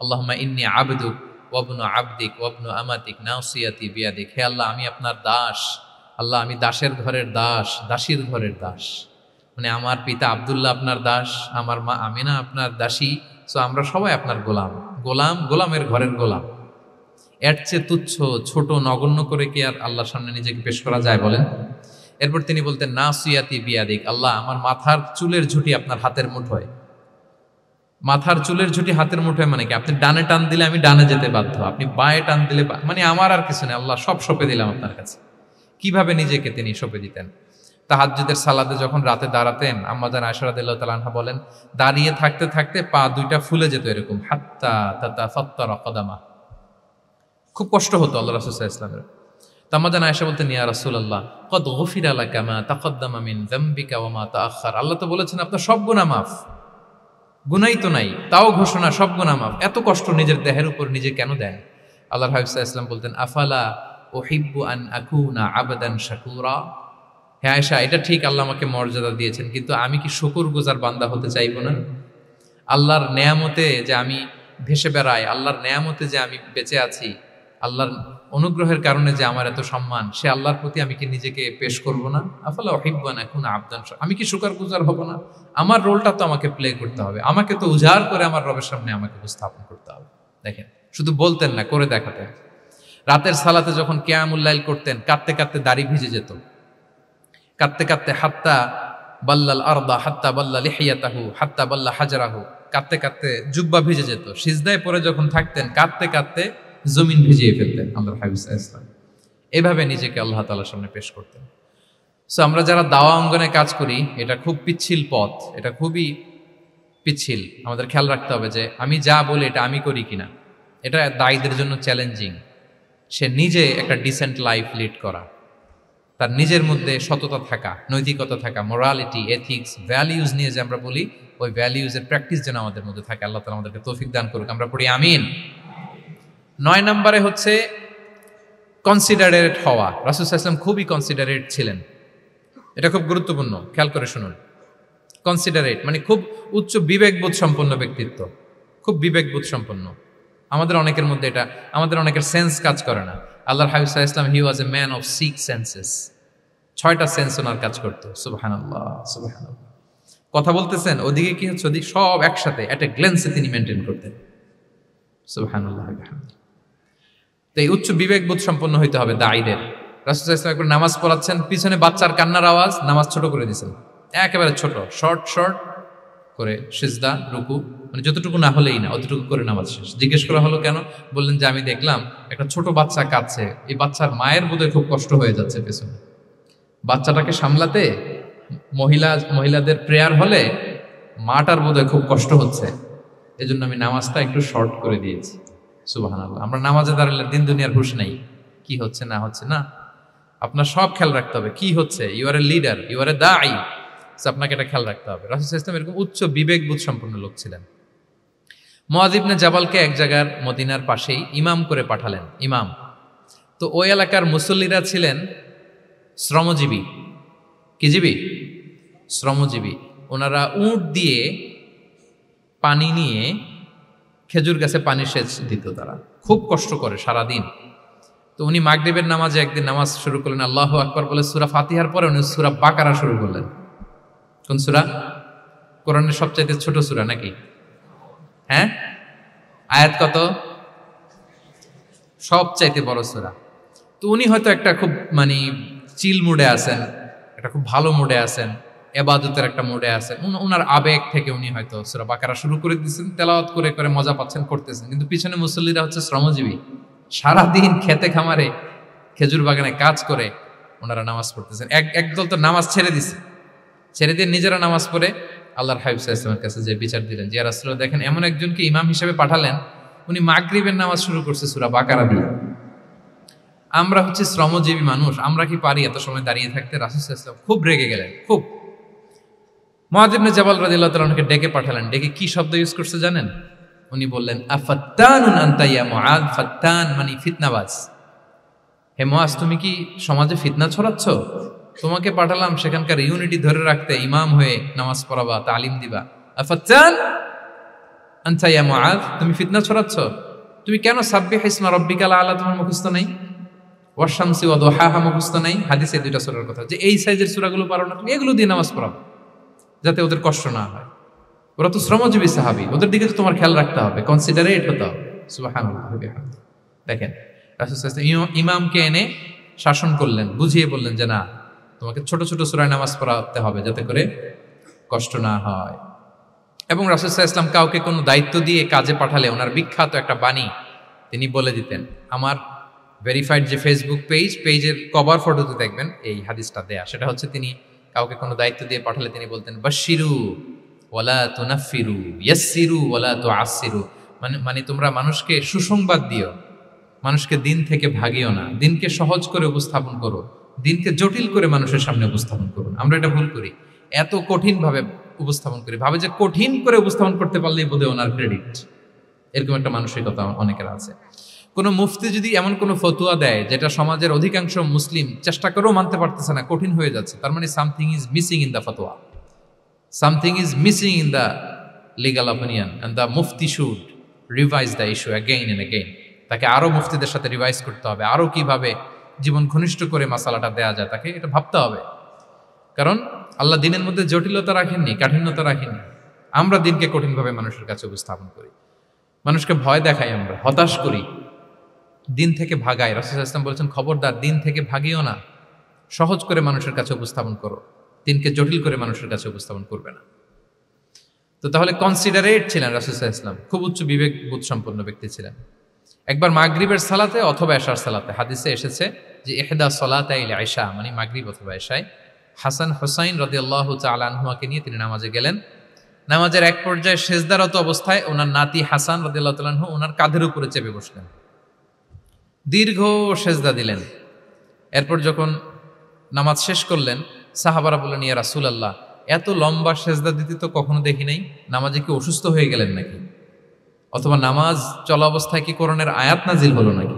আল্লাহুম্মা ইন্নী আবদুক ওয়া ইবনু আবদিক ওয়া ইবনু আমাতিক নাসিয়াতি বিয়াদিক, হে আল্লাহ আমি আপনার দাস, আল্লাহ আমি দাসের ঘরের দাস, দাসীর ঘরের দাস। মানে আমার পিতা আব্দুল্লাহ আপনার দাস, আমার মা আমিনা আপনার দাসী, সো আমরা সবাই আপনার গোলামের ঘরের গোলাম। এর চেয়ে তুচ্ছ ছোট নগণ্য করে কি আর আল্লাহর সামনে নিজেকে পেশ করা যায় বলেন? এরপর তিনি বলতেন, নাসিয়াতি বিয়াদিক, আল্লাহ আমার মাথার চুলের ঝুঁটি আপনার হাতের মুঠোয়। মাথার চুলের ঝুঁটি হাতের মুঠোয় মানে কি, আপনি ডানে টান দিলে আমি ডানে যেতে বাধ্য, আপনি বাঁয়ে টান দিলে মানে আমার আর কিছু নেই, আল্লাহ সব সঁপে দিলাম আপনার কাছে। কিভাবে নিজেকে তিনি সঁপে দিতেন? তাহাজ্জুদের সালাতে যখন রাতে দাঁড়াতেন, আম্মা জান আয়েশা রাদিয়াল্লাহু তাআলা আনহা বলেন, দাঁড়িয়ে থাকতে থাকতে পা দুইটা ফুলে যেত এরকম, হাত্তা তাতাফাত্তারা কদামা, খুব কষ্ট হতো আল্লাহ রাসূল সাল্লাল্লাহু আলাইহি ওয়াসাল্লামের। আম্মা জান আয়েশা বলতেন, ইয়া রাসূলুল্লাহ কদ গুফিরা লাকা মা তাকদ্দামা মিন যামবিকা ওয়া মা তাআখার, আল্লাহ তো বলেছেন আপনার সব গুনাহ মাফ, গুনাই তো নাই, তাও ঘোষণা সব গুনাহ মাফ, এত কষ্ট নিজের দেহের উপর নিজে কেন দেন? আল্লাহর হাবিব সাল্লাল্লাহু আলাইহি ওয়াসাল্লাম বলতেন, আফালা উহিব্বু আন আকুনা আবদান শাকুরা, হে আয়েশা এটা ঠিক আল্লাহ আমাকে মর্যাদা দিয়েছেন, কিন্তু আমি কি শুকরগুজার বান্দা হতে চাইব না? আল্লাহর নেয়ামতে যে আমি ভেসে বেড়াই, আল্লাহর নেয়ামতে যে আমি বেঁচে আছি, আল্লাহর অনুগ্রহের কারণে যে আমার এত সম্মান, সে আল্লাহর প্রতি আমি কি নিজেকে পেশ করব না? আফালা উহিব্বু আন আকুনা আবদান শাকুরা, আমি কি শুকরগুজার হব না? আমার রোলটা তো আমাকে প্লে করতে হবে, আমাকে তো উজাড় করে আমার রবের সামনে আমাকে উপস্থাপন করতে হবে। দেখেন, শুধু বলতেন না, করে দেখাতেন। রাতের সালাতে যখন কিয়ামুল লাইল করতেন, কাঁদতে কাঁদতে দাড়ি ভিজে যেত, কাঁদতে কাঁদতে হাত্তা বাল্লাল আরদা হাত্তা বাল্লা লিহিয়াতাহু হাত্তা বাল্লা হাজরাহু, কাঁদতে কাঁদতে জুব্বা ভিজে যেত। সিজদায় পরে যখন থাকতেন কাঁদতে কাঁদতে জমিন ভিজিয়ে ফেলতেন আল্লাহর হাবিব সাল্লাল্লাহু আলাইহি ওয়াসাল্লাম। এভাবে নিজেকে আল্লাহ তাআলার সামনে পেশ করতেন। সো আমরা যারা দাওয়া অঙ্গনে কাজ করি, এটা খুব পিচ্ছিল পথ, এটা খুবই পিচ্ছিল। আমাদের খেয়াল রাখতে হবে যে আমি যা বলি এটা আমি করি কিনা। এটা দায়ীদের জন্য চ্যালেঞ্জিং। সে নিজে একটা ডিসেন্ট লাইফ লিড করা, তার নিজের মধ্যে সততা থাকা, নৈতিকতা থাকা, মোরালিটি, এথিক্স, ভ্যালিউজ নিয়ে যে আমরা বলি, ওই ভ্যালিউজের প্র্যাকটিস যেন আমাদের মধ্যে থাকে। আল্লাহ তাআলা আমাদেরকে তৌফিক দান করুক, আমরা পড়ি আমিন। 9 নম্বরে হচ্ছে কনসিডারেট হওয়া। রাসূল সাল্লাল্লাহু আলাইহি ওয়াসাল্লাম খুবই কনসিডারেট ছিলেন, এটা খুব গুরুত্বপূর্ণ, খেয়াল করে শুনুন। কনসিডারেট মানে খুব উচ্চ বিবেকবোধ সম্পন্ন ব্যক্তিত্ব, খুব বিবেকবোধ সম্পন্ন। আমাদের অনেকের মধ্যে এটা, আমাদের অনেকের সেন্স কাজ করে না। আল্লাহর হাবিব সাল্লাল্লাহু আলাইহি ওয়াসাল্লাম he was a man of 6 senses, 6টা সেন্স ওনার কাজ করতো। সুবহানাল্লাহ, সুবহানাল্লাহ। কথা বলতেছেন, ওদিকে কি হচ্ছে, ওদিকে সব একসাথে একটা গ্ল্যান্সে তিনি মেনটেন করতেন। সুবহানাল্লাহ। তো এই উচ্চ বিবেকবোধ সম্পন্ন হইতে হবে দায়ীদের। রাসূল সাল্লাল্লাহু আলাইহি ওয়াসাল্লাম একবার নামাজ পড়াচ্ছেন, পিছনে বাচ্চার কান্নার আওয়াজ, নামাজ ছোট করে দিয়েছেন, একেবারে ছোট, শর্ট করে সিজদা, রুকু, মানে যতটুকু না হলেই না, অতটুকু করে নামাজ শেষ। জিজ্ঞেস করা হলো কেন? বললেন যে আমি দেখলাম একটা ছোট বাচ্চা কাঁদছে, এই বাচ্চার মায়ের বোধহয় খুব কষ্ট হয়ে যাচ্ছে পেছনে, বাচ্চাটাকে সামলাতে মহিলাদের প্রেয়ার হলে মাটার বোধহয় খুব কষ্ট হচ্ছে, এজন্য আমি নামাজটা একটু শর্ট করে দিয়েছি। সুবহানাল্লাহ। আমরা নামাজে দাঁড়ালে দিন দুনিয়ার হুঁশ নেই, কি হচ্ছে না হচ্ছে না, আপনার সব খেয়াল রাখতে হবে, কি হচ্ছে। You are a leader, you are a দাঈ, আপনাকে এটা খেয়াল রাখতে হবে। রাসূল সাল্লাল্লাহু আলাইহি ওয়াসাল্লাম এরকম উচ্চ বিবেকবোধ সম্পন্ন লোক ছিলেন। মুআয ইবনে জাবালকে এক জায়গার মদিনার পাশেই ইমাম করে পাঠালেন, ইমাম। তো ওই এলাকার মুসল্লিরা ছিলেন শ্রমজীবী। কি জীবী? শ্রমজীবী। ওনারা উট দিয়ে পানি নিয়ে খেজুর গাছে পানি সেচ দিত তারা, খুব কষ্ট করে সারাদিন। তো উনি মাগরিবের নামাজে একদিন নামাজ শুরু করলেন, আল্লাহু আকবার বলে সূরা ফাতিহার পরে উনি সূরা বাকারা শুরু করলেন। কোন সূরা? কোরআনের সবচাইতে ছোট সূরা নাকি? হ্যাঁ, আয়াত কত? সবচাইতে বড় সূরা। তো উনি হয়তো একটা খুব চিল মুডে আছেন, একটা খুব ভালো মুডে আছেন, এবাদতের একটা মুডে আছেন, উনার আবেগ থেকে উনি হয়তো সূরা বাকারা শুরু করে দিচ্ছেন, তেলাওয়াত করে করে মজা পাচ্ছেন, করতেছেন। কিন্তু পিছনে মুসল্লিরা হচ্ছে শ্রমজীবী, সারাদিন খেতে খামারে খেজুর বাগানে কাজ করে ওনারা নামাজ পড়তেছেন। একদল তো নামাজ ছেড়ে দিছে, ছেড়ে দিয়ে নিজেরা নামাজ পড়ে আল্লাহর হাবিব সাল্লাল্লাহু আলাইহি ওয়াসাল্লামের কাছে যে বিচার দিলেন যে, ইয়া রাসূলুল্লাহ, দেখেন এমন একজনকে ইমাম হিসেবে পাঠালেন, উনি মাগরিবের নামাজ শুরু করছে সূরা বাকারা দিয়ে। আমরা হচ্ছে শ্রমজীবী মানুষ, আমরা কি পারি এত সময় দাঁড়িয়ে থাকতে? রাসূল সাল্লাল্লাহু আলাইহি ওয়াসাল্লাম খুব রেগে গেলেন, খুব। মুআয ইবনে জাবাল রাদিয়াল্লাহু তাআলা ওনাকে ডেকে পাঠালেন। ডেকে কি শব্দ ইউজ করছে জানেন? উনি বললেন, আফাত্তানুন আনতা ইয়া মুআয। ফাত্তান মানে ফিতনাবাজ। হে মুআয, তুমি কি সমাজে ফিতনা ছড়াচ্ছ? তোমাকে পাঠালাম সেখানকার ইউনিটি ধরে রাখতে, ইমাম হয়ে নামাজ পড়াবা, তালিম দিবা। আফাত্তান আনতা ইয়া মুআয, তুমি ফিতনা ছড়াচ্ছ? তুমি কেন সাব্বিহ ইসমা রাব্বিকাল আলা তোমার মুখস্থ নাই? ওয়াশ শামসি ওয়া দুহাহা মুখস্থ নাই? হাদিসে দুইটা সূরার কথা, যে এই সাইজের সূরাগুলো পারো না, তুমি এগুলো দিয়ে নামাজ পড়াবো যাতে ওদের কষ্ট না হয়। ওরা তো শ্রমজীবী সাহাবী, ওদের দিকে তো তোমার খেয়াল রাখতে হবে, কনসিডারেট হতে হবে। সুবহানাল্লাহ। দেখেন রাসূল সাল্লাল্লাহু আলাইহি ওয়াসাল্লাম ইমামকে এনে শাসন করলেন, বুঝিয়ে বললেন যে না, তোমাকে ছোট ছোট সূরায় নামাজ পড়াতে হবে যাতে করে কষ্ট না হয়। এবং রাসূল সাল্লাল্লাহু আলাইহি ওয়াসাল্লাম কাউকে কোনো দায়িত্ব দিয়ে কাজে পাঠালে ওনার বিখ্যাত একটা বাণী তিনি বলে দিতেন। আমার ভেরিফাইড যে ফেসবুক পেজের কভার ফটোতে দেখবেন এই হাদিসটা দেয়া। সেটা হচ্ছে, তিনি কাউকে কোনো দায়িত্ব দিয়ে পাঠালে তিনি বলতেন, বাশশিরু ওয়ালা তুনাফিরু, ইয়াসসিরু ওয়ালা তুআসসিরু। মানে তোমরা মানুষকে সুসংবাদ দিও, মানুষকে দিন থেকে ভাগিও না, দিনকে সহজ করে উপস্থাপন করো, দিনকে জটিল করে মানুষের সামনে উপস্থাপন করুন। আমরা এটা ভুল করি, এত কঠিন ভাবে উপস্থাপন করি, ভাবে যে কঠিন করে উপস্থাপন করতে পারলেই বোধহয় ওনার ক্রেডিট। এরকম একটা মানসিকতা অনেকের আছে। কোনো মুফতি যদি এমন কোনো ফতুয়া দেয় যেটা সমাজের অধিকাংশ মুসলিম চেষ্টা করেও মানতে পারতেছে না, কঠিন হয়ে যাচ্ছে, তার মানে something is missing in the ফতোয়া, something is missing in the legal opinion, and the মুফতি should revise the issue again and again. তাকে আরও মুফতিদের সাথে রিভাইজ করতে হবে, আরও কিভাবে জীবন ঘনিষ্ঠ করে মাসালাটা দেয়া যায়, তাকে এটা ভাবতে হবে। কারণ আল্লাহ দিনের মধ্যে জটিলতা রাখেননি, কাঠিন্যতা রাখেননি। আমরা দিনকে কঠিনভাবে মানুষের কাছে উপস্থাপন করি, মানুষকে ভয় দেখাই, আমরা হতাশ করি, দিন থেকে ভাগাই। রাসূল সাল্লাল্লাহু আলাইহি ওয়াসাল্লাম বলেছেন, খবরদার দিন থেকে ভাগিও না, সহজ করে মানুষের কাছে উপস্থাপন করো, দিনকে জটিল করে মানুষের কাছে উপস্থাপন করবে না। তো তাহলে কনসিডারেট ছিলেন রাসূল সাল্লাল্লাহু আলাইহি ওয়াসাল্লাম, খুব উচ্চ বিবেক বোধ সম্পন্ন ব্যক্তি ছিলেন। একবার মাগরিবের সালাতে অথবা এশার সালাতে হাদিসে এসেছে যে ইহদা সলাতাইল ইশা, মানে মাগরিব অথবা এশায়, হাসান হুসাইন রাদিয়াল্লাহু তাআলা আনহুমাকে নিয়ে তিনি নামাজে গেলেন। নামাজের এক পর্যায়ে সেজদারত অবস্থায় ওনার নাতি হাসান রাদিয়াল্লাহু তাআলা আনহু ওনার কাঁধের উপরে চেপে বসলেন, দীর্ঘ সেজদা দিলেন। এরপর যখন নামাজ শেষ করলেন, সাহাবারা বললেন, ইয়া রাসূলুল্লাহ, এত লম্বা সেজদা দিতে তো কখনো দেখি নাই, নামাজে কি অসুস্থ হয়ে গেলেন নাকি? অথবা নামাজ চলা অবস্থায় কি কোরআনের আয়াত নাজিল হলো নাকি?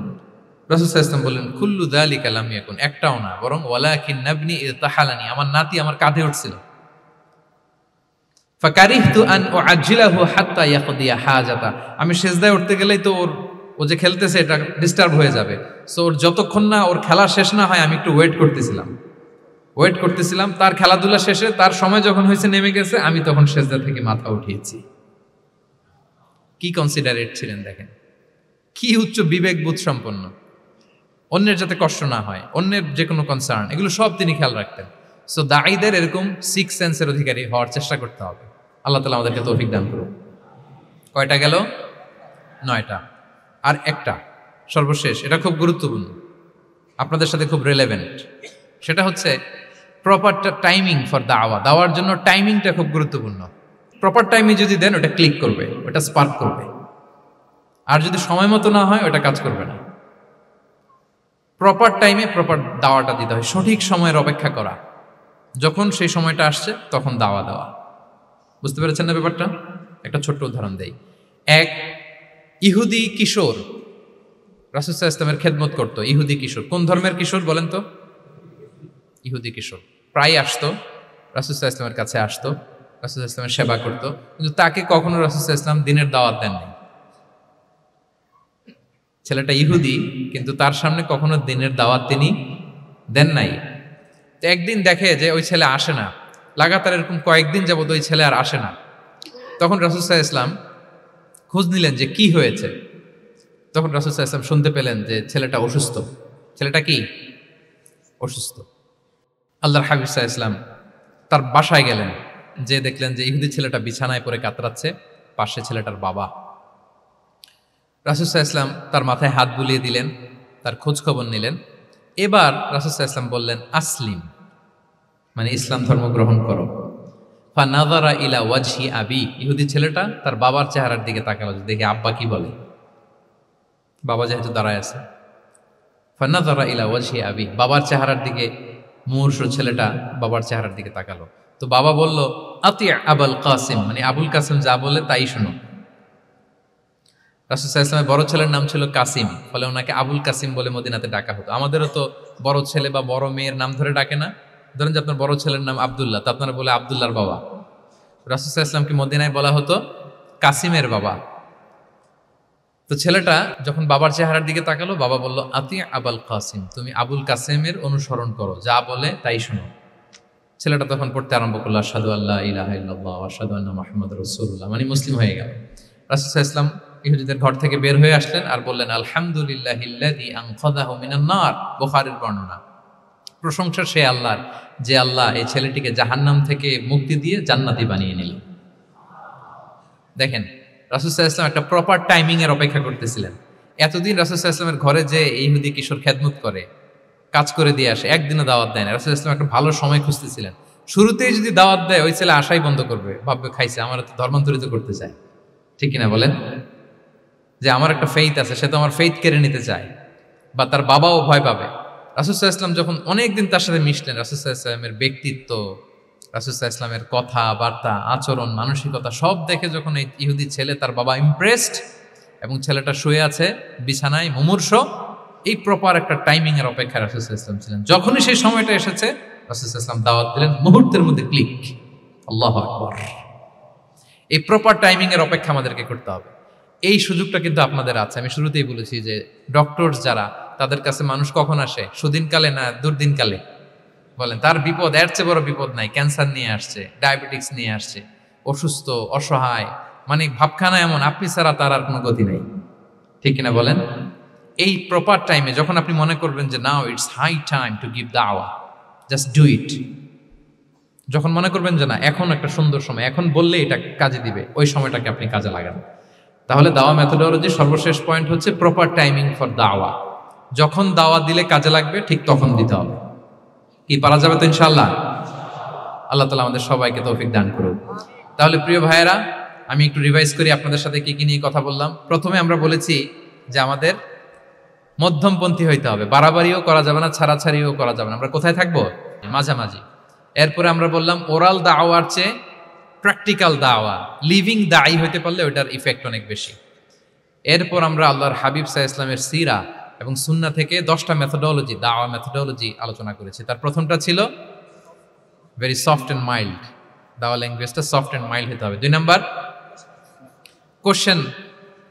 রাসূল সাল্লাল্লাহু আলাইহি ওয়াসাল্লাম বললেন, কুল্লু যালিকা লাম ইয়াকুন, একটাও না, বরং ওয়ালাকিন নাবনি ইতাহালানি, আমার নাতি আমার কাঁধে উঠছিল। ফাকারিহতু আন উআজ্জিলাহু হাত্তা ইয়াকদিয়া হাজাতা, আমি সেজদায় উঠতে গেলেই তো ও যে খেলতেছে এটা ডিস্টার্ব হয়ে যাবে, সো ওর যতক্ষণ না ওর খেলা শেষ না হয় আমি একটু ওয়েট করতেছিলাম। তার খেলাধুলা শেষে তার সময় যখন হয়েছে, নেমে গেছে, আমি তখন সেজদা থেকে মাথা উঠিয়েছি। কি কনসিডারেট ছিলেন দেখেন, কি উচ্চ বিবেক বোধ সম্পন্ন। অন্যের যাতে কষ্ট না হয়, অন্যের যে কোনো কনসার্ন, এগুলো সব তিনি খেয়াল রাখতেন। সো দাঈদের এরকম সিক্স সেন্সের অধিকারী হওয়ার চেষ্টা করতে হবে। আল্লাহ তাআলা আমাদেরকে তৌফিক দান করুন। কয়টা গেল? 9টা। আর একটা সর্বশেষ, এটা খুব গুরুত্বপূর্ণ, আপনাদের সাথে খুব রিলেভেন্ট। সেটা হচ্ছে প্রপার টাইমিং ফর দাওয়ার জন্য টাইমিংটা খুব গুরুত্বপূর্ণ। প্রপার টাইমে যদি দেন, ওটা ক্লিক করবে, ওটা স্পার্ক করবে। আর যদি সময় মতো না হয়, ওটা কাজ করবে না। প্রপার টাইমে প্রপার দাওয়াটা দিতে হয়, সঠিক সময়ের অপেক্ষা করা, যখন সেই সময়টা আসছে তখন দাওয়া দেওয়া। বুঝতে পেরেছেন না ব্যাপারটা? একটা ছোট্ট উদাহরণ দেই। এক ইহুদি কিশোর রাসূল সাল্লাল্লাহু আলাইহি ওয়াসাল্লামের খেদমত করতো। ইহুদি কিশোর, কোন ধর্মের কিশোর বলেন তো? ইহুদি কিশোর। প্রায় আসতো রাসূল সাল্লাল্লাহু আলাইহি ওয়াসাল্লামের কাছে, আসতো রাসূল সাল্লাল্লাহু আলাইহি ওয়াসাল্লামের সেবা করতো, কিন্তু তাকে কখনো রাসূল সাল্লাল্লাহু আলাইহি ওয়াসাল্লাম দিনের দাওয়াত দেননি। ছেলেটা ইহুদি, কিন্তু তার সামনে কখনো দিনের দাওয়াত তিনি দেন নাই। তো একদিন দেখে যে ওই ছেলে আসে না, লাগাতার এরকম কয়েকদিন যাবত ওই ছেলে আর আসে না। তখন রাসূল সাল্লাল্লাহু আলাইহি ওয়াসাল্লাম খোঁজ নিলেন যে কি হয়েছে। তখন রাসূল সাল্লাল্লাহু আলাইহি ওয়াসাল্লাম শুনতে পেলেন যে ছেলেটা অসুস্থ। ছেলেটা কি অসুস্থ। আল্লাহর হাবিব সাল্লাল্লাহু আলাইহি ওয়াসাল্লাম তার বাসায় গেলেন, যে দেখলেন যে ইহুদি ছেলেটা বিছানায় পড়ে কাতরাচ্ছে, পাশে ছেলেটার বাবা। রাসূল সাল্লাল্লাহু আলাইহি ওয়াসাল্লাম তার মাথায় হাত বুলিয়ে দিলেন, তার খোঁজ খবর নিলেন। এবার রাসূল সাল্লাল্লাহু আলাইহি ওয়াসাল্লাম বললেন, আসলিম, মানে ইসলাম ধর্ম গ্রহণ করো। ফানাযারা ইলা ওয়াজহি আবি, ইহুদি ছেলেটা তার বাবার চেহারার দিকে তাকালো, দেখি আব্বা কি বলে। বাবা যেহেতু দাঁড়ায় আছে, ফানাযারা ইলা ওয়াজহি আবি, বাবার চেহারার দিকে মুমূর্ষু ছেলেটা বাবার চেহারার দিকে তাকালো। তো বাবা বলল, আতি আবুল কাসিম, মানে আবুল কাসিম যা বলে তাই শোনো। রাসূল সাল্লাল্লাহু আলাইহি ওয়াসাল্লামের বড় ছেলের নাম ছিল কাসিম, ফলে ওনাকে আবুল কাসিম বলে মদিনাতে ডাকা হতো। আমাদেরও তো বড় ছেলে বা বড় মেয়ের নাম ধরে ডাকে না? ধরেন যে আপনার বড় ছেলের নাম আব্দুল্লাহ, তো আপনারা বলে আব্দুল্লাহর বাবা। রাসূল সাল্লাল্লাহু আলাইহি ওয়াসাল্লামকে মদিনায় বলা হতো কাসিমের বাবা। তো ছেলেটা যখন বাবার চেহারার দিকে তাকালো, বাবা বলল, আতি আবুল কাসিম, তুমি আবুল কাসিমের অনুসরণ করো, যা বলে তাই শোনো। ছেলেটা তখন পড়তে আরম্ভ করলো, আশহাদু আল্লা ইলাহা ইল্লাল্লাহ ওয়া আশহাদু আন্না মুহাম্মাদুর রাসূলুল্লাহ, মানে মুসলিম হয়ে গেল। রাসূল সাল্লাল্লাহু আলাইহি ওয়াসাল্লাম ইহুদিদের ঘর থেকে বের হয়ে আসলেন আর বললেন, আলহামদুলিল্লাহিল্লাযী আনকাযাহু মিনান নার, বুখারীর বর্ণনা। প্রশংসা সে আল্লাহর, যে আল্লাহ এই ছেলেটিকে জাহান্নাম থেকে মুক্তি দিয়ে জান্নাতি বানিয়ে নিল। দেখেন, রাসূল সাল্লাল্লাহু আলাইহি ওয়াসাল্লাম একটা প্রপার টাইমিং এর অপেক্ষা করতেছিলেন। এতদিন রাসূল সাল্লাল্লাহু আলাইহি ওয়াসাল্লামের ঘরে যে ইহুদি কিশোর খেদমত করে, কাজ করে দিয়ে আসে, একদিনও দাওয়াত দেয় না। রাসূল সাল্লাল্লাহু আলাইহি ওয়াসাল্লাম একটা ভালো সময় খুঁজতেছিলেন। শুরুতেই যদি দাওয়াত দেয়, ওই ছেলে আশাই বন্ধ করবে, ভাববে খাইছে, আমার তো ধর্মান্তরিত করতে চায়। ঠিক কিনা বলেন? যে আমার একটা ফেইথ আছে, সে তো আমার ফেইথ কেড়ে নিতে চায়, বা তার বাবাও ভয় পাবে। রাসূল সাল্লাল্লাহু আলাইহি ওয়াসাল্লাম যখন অনেকদিন তার সাথে মিশলেন, রাসূল সাল্লাল্লাহু আলাইহি ওয়াসাল্লামের ব্যক্তিত্ব, রাসূল সাল্লাল্লাহু আলাইহি ওয়াসাল্লামের কথা বার্তা, আচরণ, মানসিকতা সব দেখে যখন এই ইহুদি ছেলে, তার বাবা ইমপ্রেসড, এবং ছেলেটা শুয়ে আছে বিছানায় মুমূর্ষ, এই প্রপার একটা টাইমিং এর অপেক্ষায় রাসূল সাল্লাল্লাহু আলাইহি ওয়াসাল্লাম ছিলেন। যখনই সেই সময়টা এসেছে, রাসূল সাল্লাল্লাহু আলাইহি ওয়াসাল্লাম দাওয়াত দিলেন, মুহূর্তের মধ্যে ক্লিক। আল্লাহু আকবার। এই প্রপার টাইমিং এর অপেক্ষা আমাদেরকে করতে হবে। এই সুযোগটা কিন্তু আপনাদের আছে। আমি শুরুতেই বলেছি যে ডক্টরস যারা, তাদের কাছে মানুষ কখন আসে? সুদিনকালে না দুর্দিনকালে? বলেন, তার বিপদ এর চেয়ে বড় বিপদ নাই। ক্যান্সার নিয়ে আসছে, ডায়াবেটিক্স নিয়ে আসছে, অসুস্থ, অসহায়, মানে ভাবখানা এমন, আপনি ছাড়া তার আর কোনো গতি নেই। ঠিক কিনা বলেন? এই প্রপার টাইমে যখন আপনি মনে করবেন যে now it's high time to give দাওয়া, জাস্ট ডু ইট। যখন মনে করবেন যে না, এখন একটা সুন্দর সময়, এখন বললে এটা কাজে দিবে, ওই সময়টাকে আপনি কাজে লাগান। তাহলে দাওয়া মেথোডোলজি সর্বশেষ পয়েন্ট হচ্ছে প্রপার টাইমিং ফর দাওয়া। যখন দাওয়া দিলে কাজে লাগবে, ঠিক তখন দিতে হবে। কি পারা যাবে তো ইনশাআল্লাহ? আল্লাহ তাআলা আমাদের সবাইকে তৌফিক দান করুন। তাহলে প্রিয় ভাইয়েরা, আমি একটু রিভাইজ করি আপনাদের সাথে কি কি নিয়ে কথা বললাম। প্রথমে আমরা বলেছি যে আমাদের মধ্যমপন্থী হইতে হবে, বাড়াবাড়িও করা যাবে না, ছাড়াছাড়িও করা যাবে না, আমরা কোথায় থাকবো? মাঝামাঝি। এরপরে আমরা বললাম ওরাল দাওয়ার চেয়ে প্র্যাকটিক্যাল দাওয়া, লিভিং দায়ী হইতে পারলে ওইটার ইফেক্ট অনেক বেশি। এরপর আমরা আল্লাহর হাবিব সাল্লাল্লাহু আলাইহি ওয়াসাল্লামের সিরা এবং সুন্নাহ থেকে 10টা মেথোডোলজি, দাওয়া মেথোডোলজি আলোচনা করেছি। তার প্রথমটা ছিল ভেরি সফট অ্যান্ড মাইল্ড, দাওয়া ল্যাঙ্গুয়েজটা সফট অ্যান্ড মাইল্ড হতে হবে। 2 নাম্বার, কোশ্চেন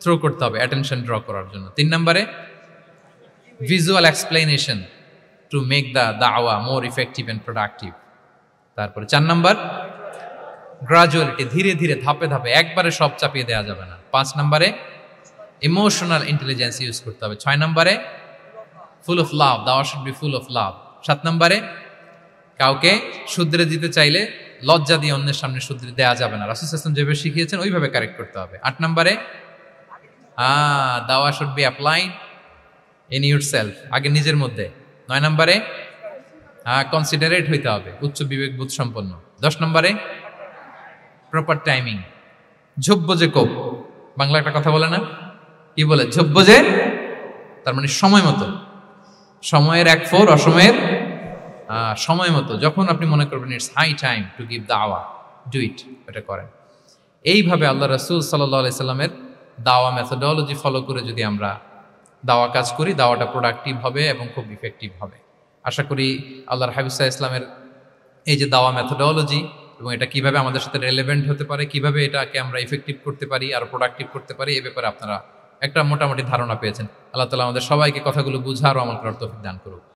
থ্রো করতে হবে অ্যাটেনশন ড্র করার জন্য। 3 নম্বরে, visual explanation to make the দাওয়া মোর ইফেক্টিভ অ্যান্ড প্রোডাক্টিভ। তারপরে 4 নাম্বার, গ্রাজুয়ালিটি, ধীরে ধীরে, ধাপে ধাপে, একবারে সব চাপিয়ে দেওয়া যাবে না। 5 নম্বরে, ইমোশনাল ইন্টেলিজেন্স ইউজ করতে হবে। 6 নম্বরে, ফুল অফ লাভ, দাওয়া should be full of love. 7 নম্বরে, কাউকে শুধরে দিতে চাইলে লজ্জা দিয়ে অন্যের সামনে শুধরে দেওয়া যাবে না, রাসূল সাল্লাল্লাহু আলাইহি ওয়াসাল্লাম যেভাবে শিখিয়েছেন ওইভাবে কারেক্ট করতে হবে। 8 নম্বরে, দাওয়া should be applied in yourself, আগে নিজের মধ্যে। 9 নম্বরে, কনসিডারেট হইতে হবে, উচ্চ বিবেক বোধ সম্পন্ন। 10 নম্বরে, প্রপার টাইমিং, ঝোপ্প যে কোপ, বাংলা একটা কথা বলে না, কি বলে? ঝোপ্প যে, তার মানে সময় মতো, সময়ের 1/4, অসময়ের সময় মতো। যখন আপনি মনে করবেন it's high time to give দাওয়া, ডু ইট, এটা করেন। এইভাবে আল্লাহ রাসূল সাল্লাল্লাহু আলাইহি সাল্লামের দাওয়া মেথোডোলজি ফলো করে যদি আমরা দাওয়া কাজ করি, দাওয়াটা প্রোডাক্টিভ হবে এবং খুব ইফেক্টিভ হবে। আশা করি আল্লাহর হাবিব সাল্লাল্লাহু আলাইহি সাল্লামের এই যে দাওয়া মেথোডোলজি, এবং এটা কিভাবে আমাদের সাথে রেলেভেন্ট হতে পারে, কিভাবে এটাকে আমরা ইফেক্টিভ করতে পারি আর প্রোডাক্টিভ করতে পারি, এ ব্যাপারে আপনারা একটা মোটামুটি ধারণা পেয়েছেন। আল্লাহ তাআলা আমাদের সবাইকে কথাগুলো বুঝার ও আমল করার তৌফিক দান করুক।